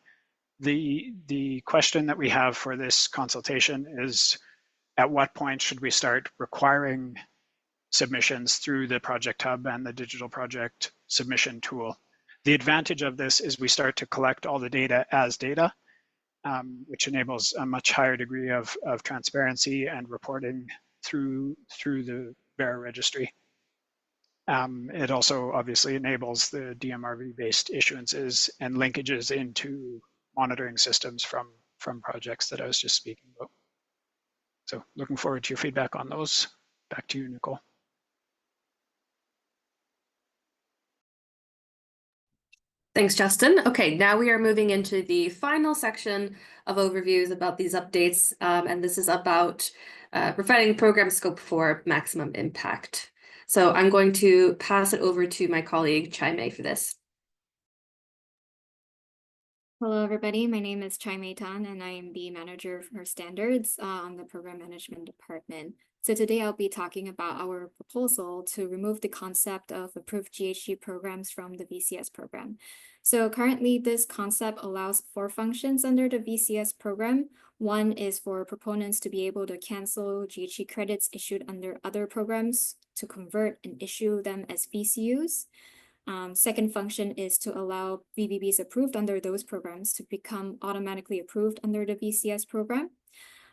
The question that we have for this consultation is, at what point should we start requiring submissions through the Project Hub and the digital project submission tool? The advantage of this is we start to collect all the data as data, which enables a much higher degree of transparency and reporting through the VERA registry. It also obviously enables the DMRV-based issuances and linkages into monitoring systems from projects that I was just speaking about. So looking forward to your feedback on those. Back to you, Nicole. Thanks, Justin. Okay, now we are moving into the final section of overviews about these updates, and this is about providing program scope for maximum impact. So I'm going to pass it over to my colleague, Chai-Mei, for this. Hello, everybody. My name is Chai-Mei Tan, and I am the manager for standards on the program management department. So today I'll be talking about our proposal to remove the concept of approved GHG programs from the VCS program. So currently this concept allows 4 functions under the VCS program. One is for proponents to be able to cancel GHG credits issued under other programs to convert and issue them as VCUs. Second function is to allow VBBs approved under those programs to become automatically approved under the VCS program.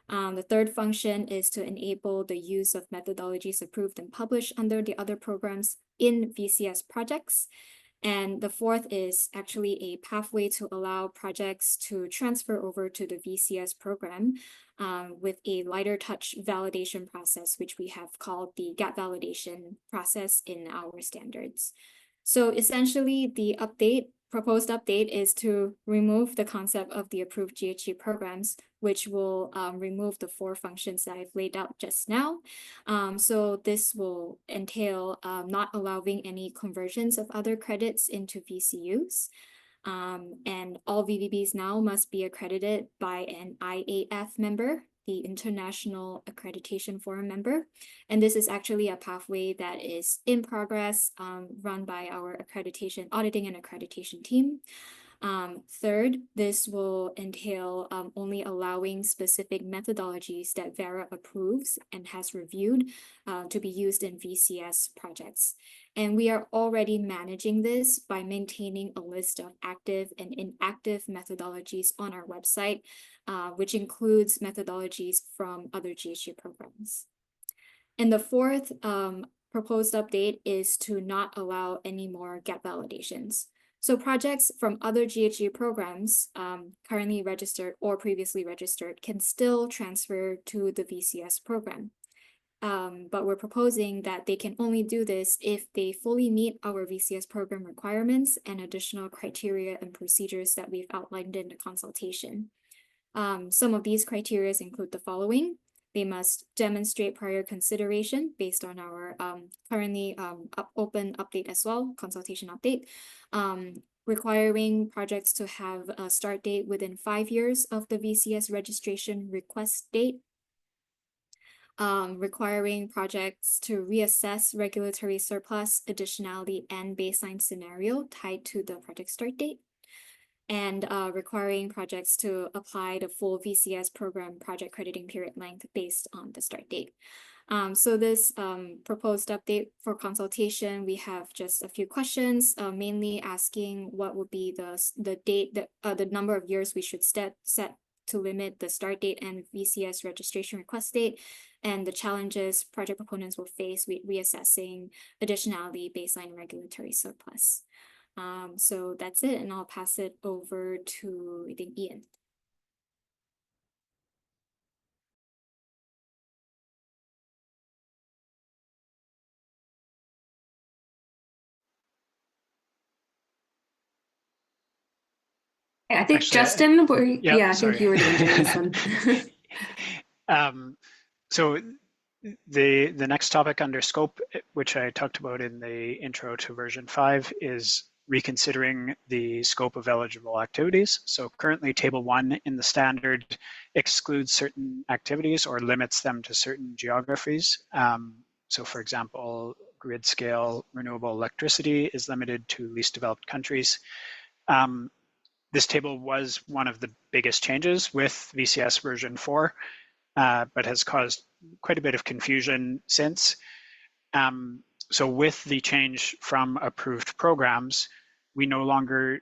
The third function is to enable the use of methodologies approved and published under the other programs in VCS projects. And the fourth is actually a pathway to allow projects to transfer over to the VCS program with a lighter touch validation process, which we have called the gap validation process in our standards. So essentially, the proposed update is to remove the concept of the approved GHG programs, which will remove the 4 functions that I've laid out just now. So this will entail not allowing any conversions of other credits into VCUs. And all VBBs now must be accredited by an IAF member, the International Accreditation Forum member. And this is actually a pathway that is in progress, run by our auditing and accreditation team. Third, this will entail only allowing specific methodologies that VERA approves and has reviewed to be used in VCS projects. And we are already managing this by maintaining a list of active and inactive methodologies on our website, which includes methodologies from other GHG programs. And the fourth proposed update is to not allow any more gap validations. So projects from other GHG programs currently registered or previously registered can still transfer to the VCS program. But we're proposing that they can only do this if they fully meet our VCS program requirements and additional criteria and procedures that we've outlined in the consultation. Some of these criteria include the following. They must demonstrate prior consideration based on our currently open update as well, consultation update, requiring projects to have a start date within 5 years of the VCS registration request date, requiring projects to reassess regulatory surplus, additionality, and baseline scenario tied to the project start date, and requiring projects to apply the full VCS program project crediting period length based on the start date. So this proposed update for consultation, we have just a few questions, mainly asking what would be the date, the number of years we should set to limit the start date and VCS registration request date, and the challenges project proponents will face with reassessing additionality, baseline, regulatory surplus. So that's it, and I'll pass it over to, I think, Ian. I think Actually, Justin, I think you were the one doing this one. So the next topic under scope, which I talked about in the intro to version 5, is reconsidering the scope of eligible activities. So currently table 1 in the standard excludes certain activities or limits them to certain geographies. So for example, grid scale renewable electricity is limited to least developed countries. This table was one of the biggest changes with VCS version 4, but has caused quite a bit of confusion since. So with the change from approved programs, we no longer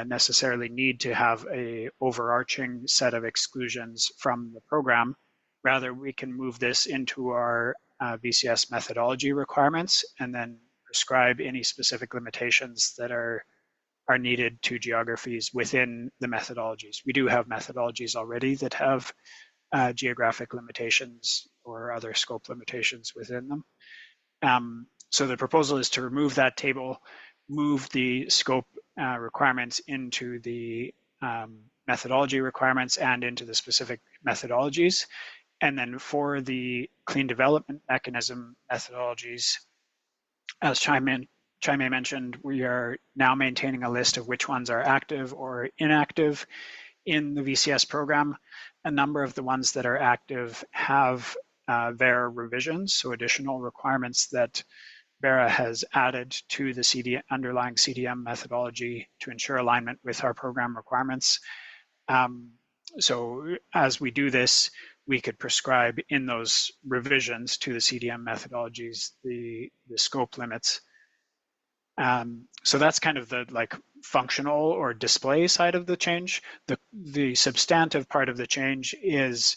necessarily need to have an overarching set of exclusions from the program. Rather, we can move this into our VCS methodology requirements and then prescribe any specific limitations that are needed to geographies within the methodologies. We do have methodologies already that have geographic limitations or other scope limitations within them. So the proposal is to remove that table, move the scope requirements into the methodology requirements and into the specific methodologies. And then for the clean development mechanism methodologies, as Chaimei mentioned, we are now maintaining a list of which ones are active or inactive in the VCS program. A number of the ones that are active have their revisions, so additional requirements that Vera has added to the underlying CDM methodology to ensure alignment with our program requirements. So as we do this, we could prescribe in those revisions to the CDM methodologies the scope limits. So that's kind of the functional or display side of the change. The substantive part of the change is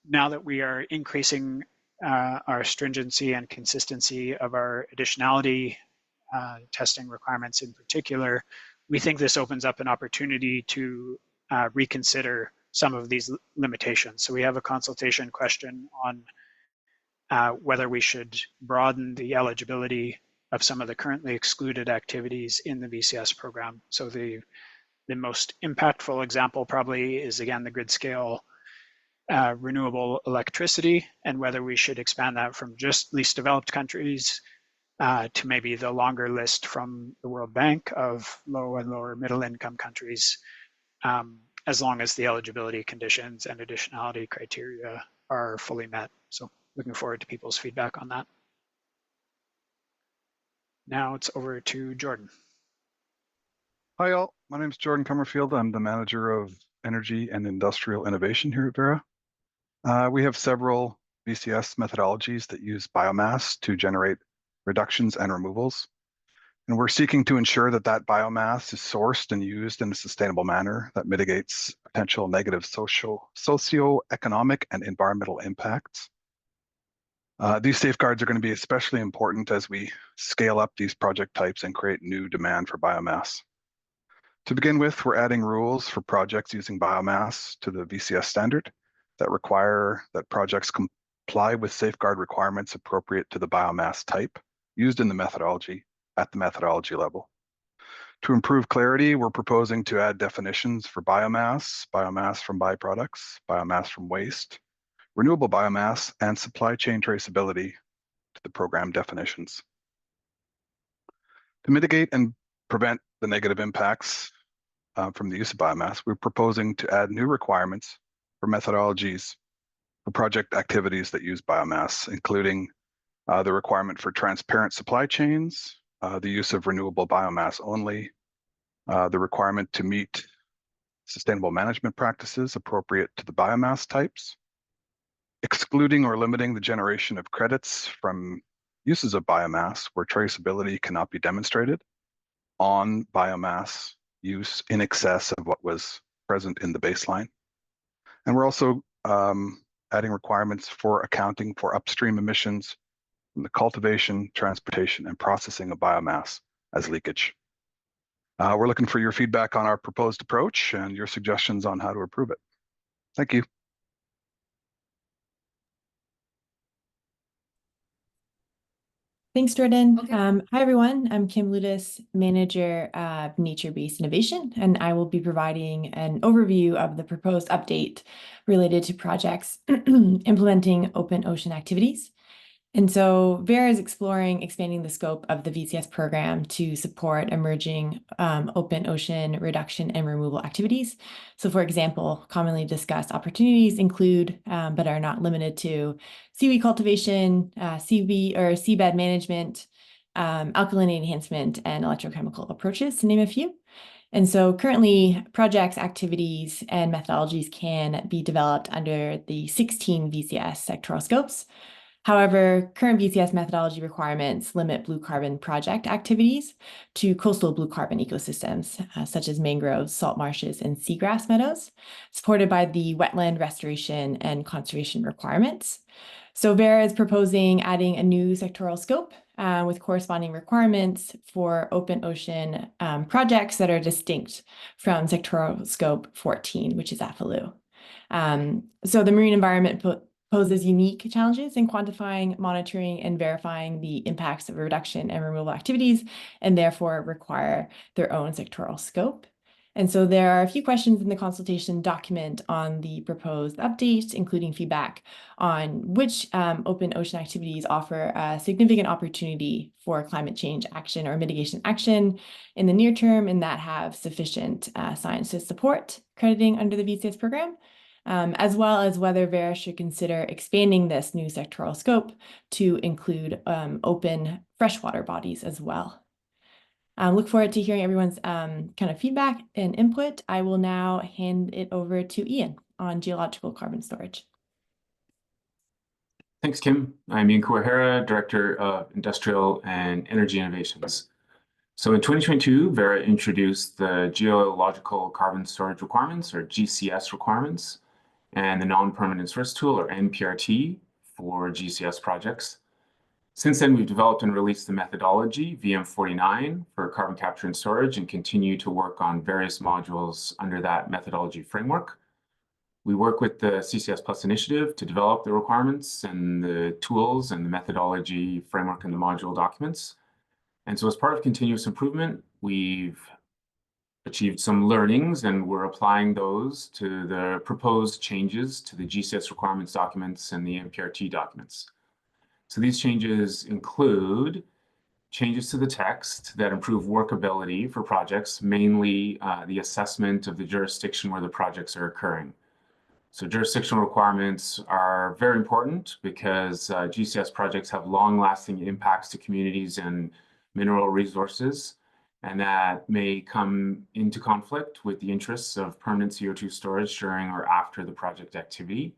now that we are increasing our stringency and consistency of our additionality testing requirements in particular, we think this opens up an opportunity to reconsider some of these limitations. So we have a consultation question on whether we should broaden the eligibility of some of the currently excluded activities in the VCS program. So the most impactful example probably is, again, the grid scale renewable electricity, and whether we should expand that from just least developed countries to maybe the longer list from the World Bank of low and lower middle income countries, as long as the eligibility conditions and additionality criteria are fully met. So looking forward to people's feedback on that. Now it's over to Jordan. Hi all, my name is Jordan Comerfield. I'm the Manager of Energy and Industrial Innovation here at Vera. We have several VCS methodologies that use biomass to generate reductions and removals. And we're seeking to ensure that that biomass is sourced and used in a sustainable manner that mitigates potential negative socio-economic and environmental impacts. These safeguards are going to be especially important as we scale up these project types and create new demand for biomass. To begin with, we're adding rules for projects using biomass to the VCS standard that require that projects comply with safeguard requirements appropriate to the biomass type used in the methodology at the methodology level. To improve clarity, we're proposing to add definitions for biomass, biomass from byproducts, biomass from waste, renewable biomass, and supply chain traceability to the program definitions. To mitigate and prevent the negative impacts from the use of biomass, we're proposing to add new requirements for methodologies for project activities that use biomass, including the requirement for transparent supply chains, the use of renewable biomass only, the requirement to meet sustainable management practices appropriate to the biomass types, excluding or limiting the generation of credits from uses of biomass where traceability cannot be demonstrated on biomass use in excess of what was present in the baseline. And we're also adding requirements for accounting for upstream emissions from the cultivation, transportation, and processing of biomass as leakage. We're looking for your feedback on our proposed approach and your suggestions on how to improve it. Thank you. Thanks, Jordan. Okay. Hi, everyone. I'm Kim Ludis, Manager of Nature-Based Innovation, and I will be providing an overview of the proposed update related to projects implementing open ocean activities. And so Vera is exploring expanding the scope of the VCS program to support emerging open ocean reduction and removal activities. So for example, commonly discussed opportunities include, but are not limited to, seaweed cultivation, seabed management, alkalinity enhancement, and electrochemical approaches, to name a few. And so currently, projects, activities, and methodologies can be developed under the 16 VCS sectoral scopes. However, current VCS methodology requirements limit blue carbon project activities to coastal blue carbon ecosystems, such as mangroves, salt marshes, and seagrass meadows, supported by the wetland restoration and conservation requirements. So Vera is proposing adding a new sectoral scope with corresponding requirements for open ocean projects that are distinct from sectoral scope 14, which is AFLU. So the marine environment poses unique challenges in quantifying, monitoring, and verifying the impacts of reduction and removal activities, and therefore require their own sectoral scope. And so there are a few questions in the consultation document on the proposed update, including feedback on which open ocean activities offer a significant opportunity for climate change action or mitigation action in the near term, and that have sufficient science to support crediting under the VCS program, as well as whether Vera should consider expanding this new sectoral scope to include open freshwater bodies as well. Look forward to hearing everyone's kind of feedback and input. I will now hand it over to Ian on geological carbon storage. Thanks, Kim. I'm Ian Kuwahara, Director of Industrial and Energy Innovations. So in 2022, Vera introduced the geological carbon storage requirements, or GCS requirements, and the non-permanent source tool, or NPRT, for GCS projects. Since then, we've developed and released the methodology, VM49, for carbon capture and storage, and continue to work on various modules under that methodology framework. We work with the CCS Plus initiative to develop the requirements and the tools and the methodology framework and the module documents. And so as part of continuous improvement, we've achieved some learnings, and we're applying those to the proposed changes to the GCS requirements documents and the NPRT documents. So these changes include changes to the text that improve workability for projects, mainly the assessment of the jurisdiction where the projects are occurring. So jurisdictional requirements are very important because GCS projects have long-lasting impacts to communities and mineral resources, and that may come into conflict with the interests of permanent CO2 storage during or after the project activity.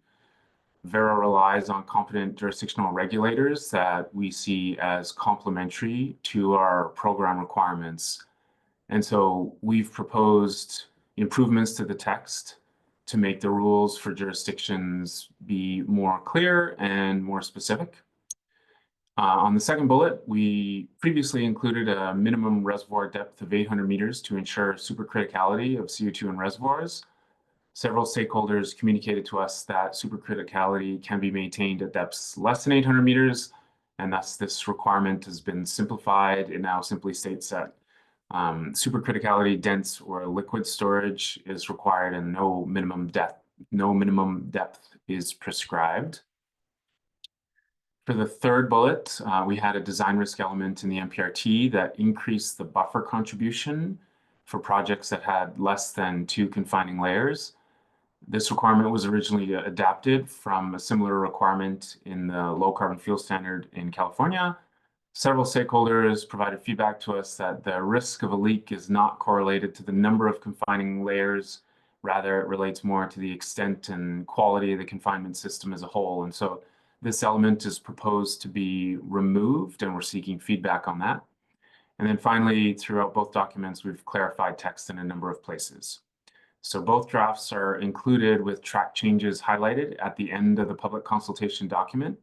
Vera relies on competent jurisdictional regulators that we see as complementary to our program requirements. And so we've proposed improvements to the text to make the rules for jurisdictions be more clear and more specific. On the second bullet, we previously included a minimum reservoir depth of 800 meters to ensure supercriticality of CO2 in reservoirs. Several stakeholders communicated to us that supercriticality can be maintained at depths less than 800 meters, and thus this requirement has been simplified. It now simply states that supercriticality dense or liquid storage is required and no minimum depth is prescribed. For the third bullet, we had a design risk element in the NPRT that increased the buffer contribution for projects that had less than 2 confining layers. This requirement was originally adapted from a similar requirement in the low carbon fuel standard in California. Several stakeholders provided feedback to us that the risk of a leak is not correlated to the number of confining layers. Rather, it relates more to the extent and quality of the confinement system as a whole. And so this element is proposed to be removed, and we're seeking feedback on that. And then finally, throughout both documents, we've clarified text in a number of places. So both drafts are included with track changes highlighted at the end of the public consultation document.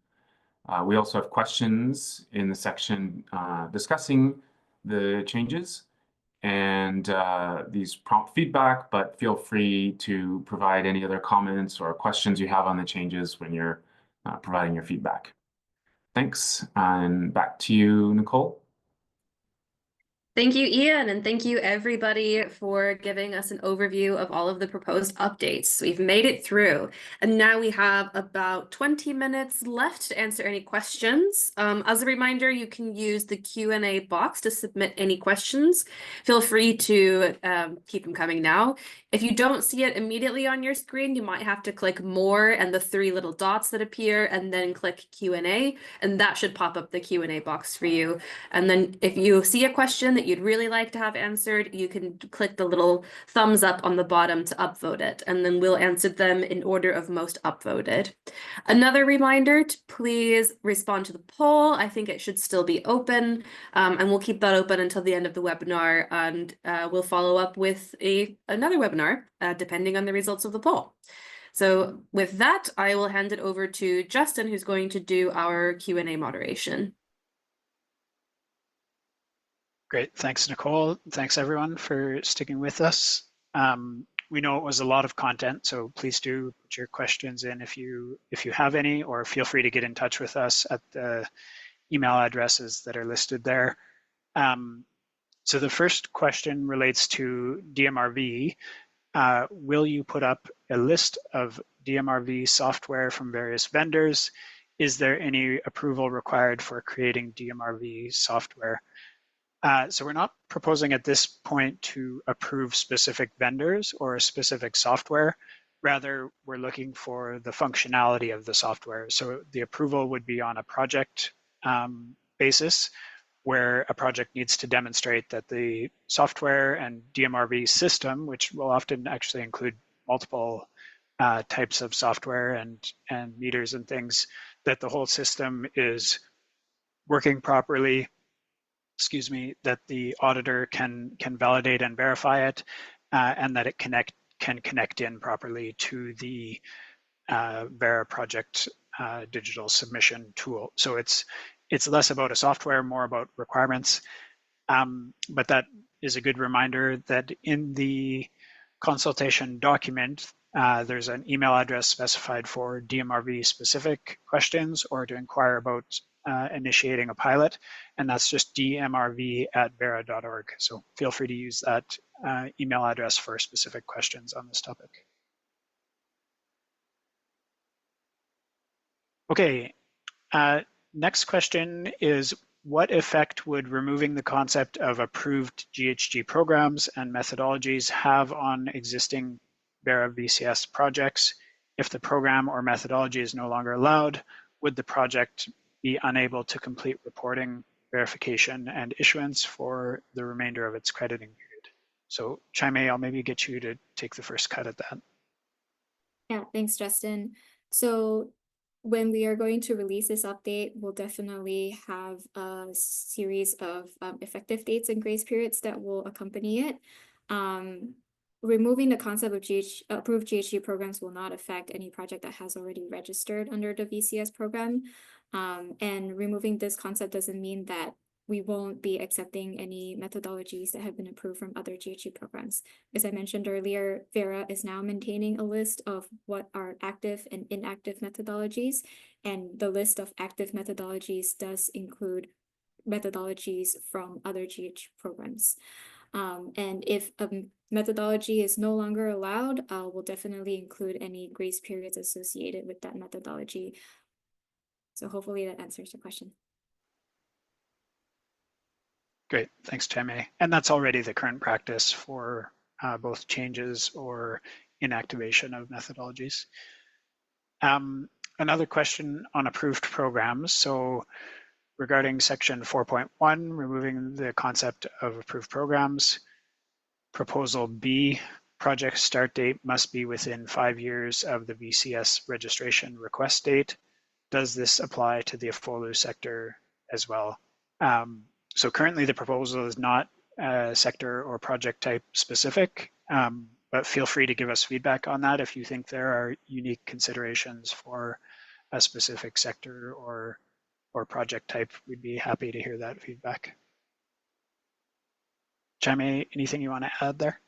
We also have questions in the section discussing the changes, and these prompt feedback, but feel free to provide any other comments or questions you have on the changes when you're providing your feedback. Thanks, and back to you, Nicole. Thank you, Ian, and thank you everybody for giving us an overview of all of the proposed updates. We've made it through, and now we have about 20 minutes left to answer any questions. As a reminder, you can use the Q&A box to submit any questions. Feel free to keep them coming now. If you don't see it immediately on your screen, you might have to click more and the 3 little dots that appear, and then click Q&A, and that should pop up the Q&A box for you. And then if you see a question that you'd really like to have answered, you can click the little thumbs up on the bottom to upvote it, and then we'll answer them in order of most upvoted. Another reminder to please respond to the poll. I think it should still be open, and we'll keep that open until the end of the webinar, and we'll follow up with another webinar depending on the results of the poll. So with that, I will hand it over to Justin, who's going to do our Q&A moderation. Great. Thanks, Nicole. Thanks, everyone, for sticking with us. We know it was a lot of content, so please do put your questions in if you have any, or feel free to get in touch with us at the email addresses that are listed there. So the first question relates to DMRV. Will you put up a list of DMRV software from various vendors? Is there any approval required for creating DMRV software? So we're not proposing at this point to approve specific vendors or a specific software. Rather, we're looking for the functionality of the software. So the approval would be on a project basis, where a project needs to demonstrate that the software and DMRV system, which will often actually include multiple types of software and meters and things, that the whole system is working properly, that the auditor can validate and verify it, and that it can connect in properly to the Vera project digital submission tool. So it's less about a software, more about requirements. But that is a good reminder that in the consultation document, there's an email address specified for DMRV specific questions or to inquire about initiating a pilot, and that's just dmrv@vera.org. So feel free to use that email address for specific questions on this topic. Okay, next question is, what effect would removing the concept of approved GHG programs and methodologies have on existing Vera VCS projects? If the program or methodology is no longer allowed, would the project be unable to complete reporting, verification, and issuance for the remainder of its crediting period? So Chaime, I'll maybe get you to take the first cut at that. Yeah, thanks, Justin. So when we are going to release this update, we'll definitely have a series of effective dates and grace periods that will accompany it. Removing the concept of approved GHG programs will not affect any project that has already registered under the VCS program. And removing this concept doesn't mean that we won't be accepting any methodologies that have been approved from other GHG programs. As I mentioned earlier, Vera is now maintaining a list of what are active and inactive methodologies, and the list of active methodologies does include methodologies from other GHG programs. And if a methodology is no longer allowed, we'll definitely include any grace periods associated with that methodology. So hopefully that answers the question. Great, thanks, Chaime. And that's already the current practice for both changes or inactivation of methodologies. Another question on approved programs. So regarding section 4.1, removing the concept of approved programs, proposal B, project start date must be within 5 years of the VCS registration request date. Does this apply to the AFOLU sector as well? So currently the proposal is not sector or project type specific, but feel free to give us feedback on that if you think there are unique considerations for a specific sector or project type. We'd be happy to hear that feedback. Chaime, anything you want to add there?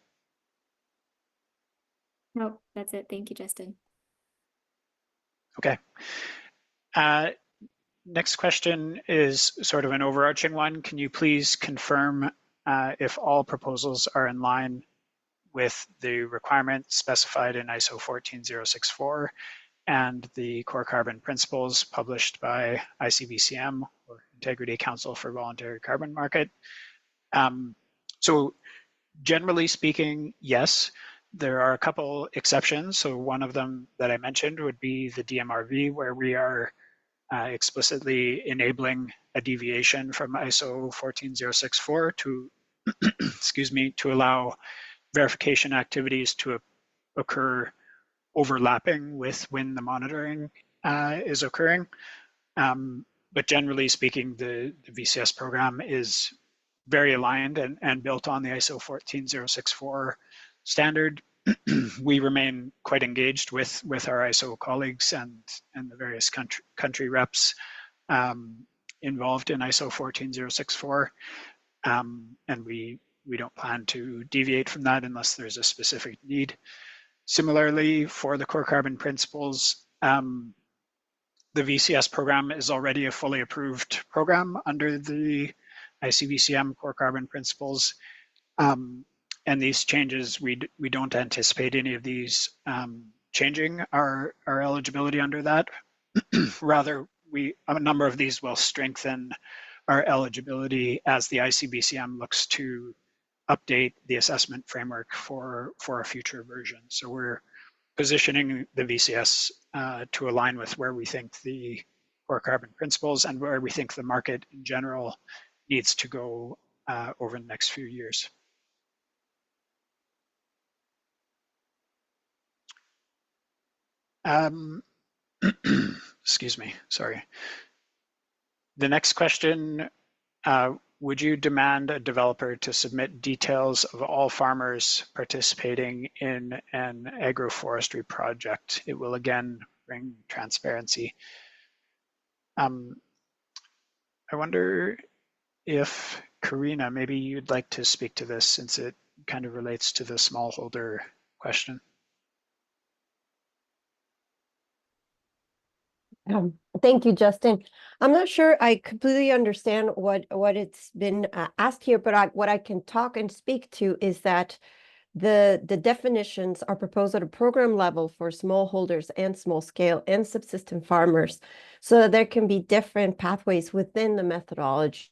No, that's it. Thank you, Justin. Okay. Next question is sort of an overarching one. Can you please confirm if all proposals are in line with the requirements specified in ISO 14064 and the core carbon principles published by ICVCM, or Integrity Council for Voluntary Carbon Market. So generally speaking, yes, there are a couple exceptions. So one of them that I mentioned would be the DMRV, where we are explicitly enabling a deviation from ISO 14064 to, excuse me, to allow verification activities to occur overlapping with when the monitoring is occurring. But generally speaking, the VCS program is very aligned and built on the ISO 14064 standard. We remain quite engaged with our ISO colleagues and the various country reps involved in ISO 14064. And we don't plan to deviate from that unless there's a specific need. Similarly, for the core carbon principles, the VCS program is already a fully approved program under the ICVCM core carbon principles. And these changes, we don't anticipate any of these changing our eligibility under that. Rather, a number of these will strengthen our eligibility as the ICVCM looks to update the assessment framework for a future version. So we're positioning the VCS to align with where we think the core carbon principles and where we think the market in general needs to go over the next few years. Excuse me, sorry. The next question, would you demand a developer to submit details of all farmers participating in an agroforestry project? It will again bring transparency. I wonder if, Karina, maybe you'd like to speak to this since it kind of relates to the smallholder question. Thank you, Justin. I'm not sure I completely understand what it's been asked here, but what I can talk and speak to is that the definitions are proposed at a program level for smallholders and small scale and subsistence farmers, so that there can be different pathways within the methodology.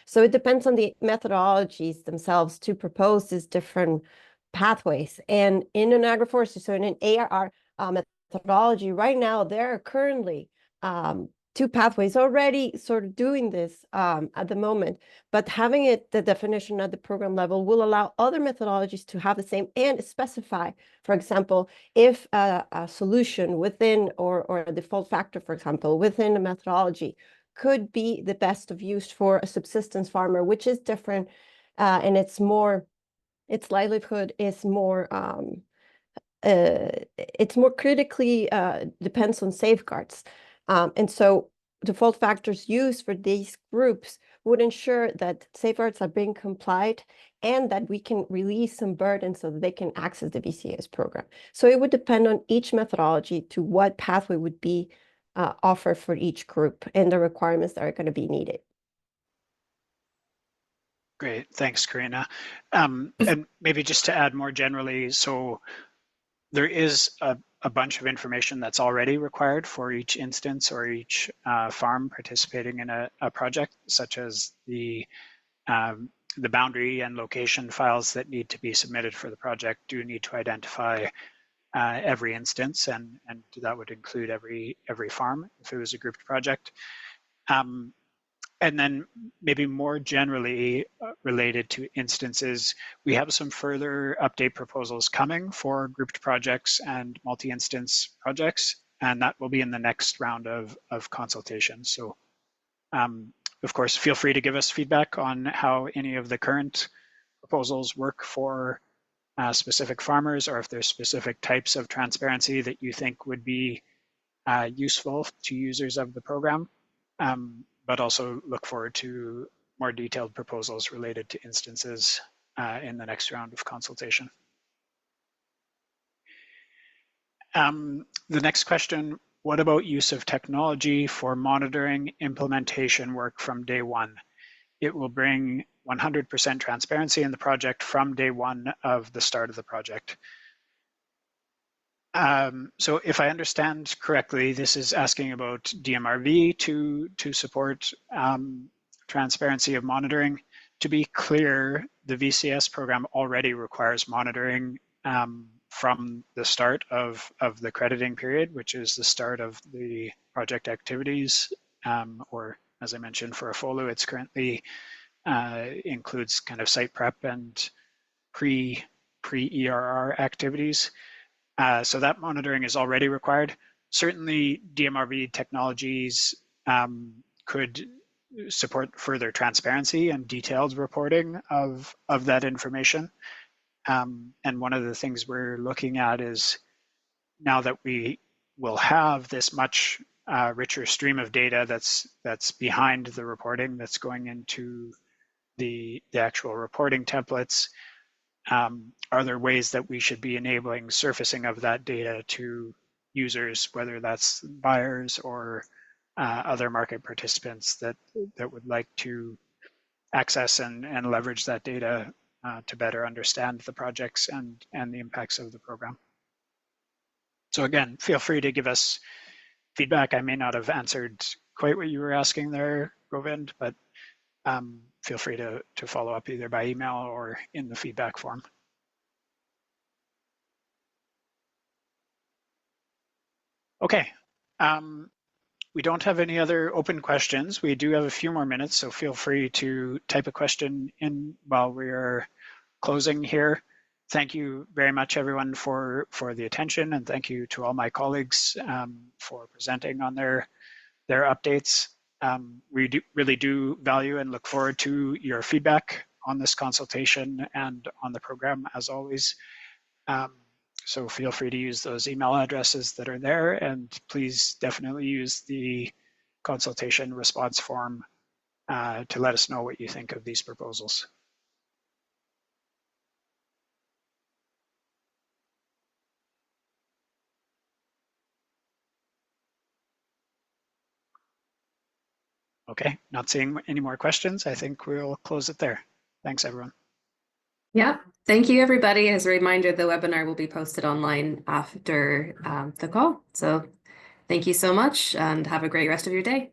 So it depends on the methodologies themselves to propose these different pathways. And in an agroforestry, so in an ARR methodology, right now, there are currently 2 pathways already sort of doing this at the moment, but having it, the definition at the program level, will allow other methodologies to have the same and specify, for example, if a solution within or a default factor, for example, within a methodology could be the best of use for a subsistence farmer, which is different and its livelihood is more it's more critically depends on safeguards. And so default factors used for these groups would ensure that safeguards are being complied and that we can release some burden so that they can access the VCS program. So it would depend on each methodology to what pathway would be offered for each group and the requirements that are going to be needed. Great, thanks, Karina. And maybe just to add more generally, so there is a bunch of information that's already required for each instance or each farm participating in a project, such as the boundary and location files that need to be submitted for the project do need to identify every instance, and that would include every farm if it was a grouped project. And then maybe more generally related to instances, we have some further update proposals coming for grouped projects and multi-instance projects, and that will be in the next round of consultation. So of course, feel free to give us feedback on how any of the current proposals work for specific farmers, or if there's specific types of transparency that you think would be useful to users of the program. But also look forward to more detailed proposals related to instances in the next round of consultation. The next question, what about use of technology for monitoring implementation work from day one? It will bring 100% transparency in the project from day one of the start of the project. So if I understand correctly, this is asking about DMRV to support transparency of monitoring. To be clear, the VCS program already requires monitoring from the start of the crediting period, which is the start of the project activities, or as I mentioned for AFOLU, it's currently includes kind of site prep and pre-ERR activities. So that monitoring is already required. Certainly DMRV technologies could support further transparency and detailed reporting of that information. And one of the things we're looking at is, now that we will have this much richer stream of data that's behind the reporting, that's going into the actual reporting templates, are there ways that we should be enabling surfacing of that data to users, whether that's buyers or other market participants that would like to access and leverage that data to better understand the projects and the impacts of the program. So again, feel free to give us feedback. I may not have answered quite what you were asking there, Govind, but feel free to follow up either by email or in the feedback form. Okay, we don't have any other open questions. We do have a few more minutes, so feel free to type a question in while we're closing here. Thank you very much, everyone, for the attention, and thank you to all my colleagues for presenting on their updates. We really do value and look forward to your feedback on this consultation and on the program, as always. So feel free to use those email addresses that are there, and please definitely use the consultation response form to let us know what you think of these proposals. Okay, not seeing any more questions. I think we'll close it there. Thanks, everyone. Yeah, thank you, everybody. As a reminder, the webinar will be posted online after the call. So thank you so much and have a great rest of your day.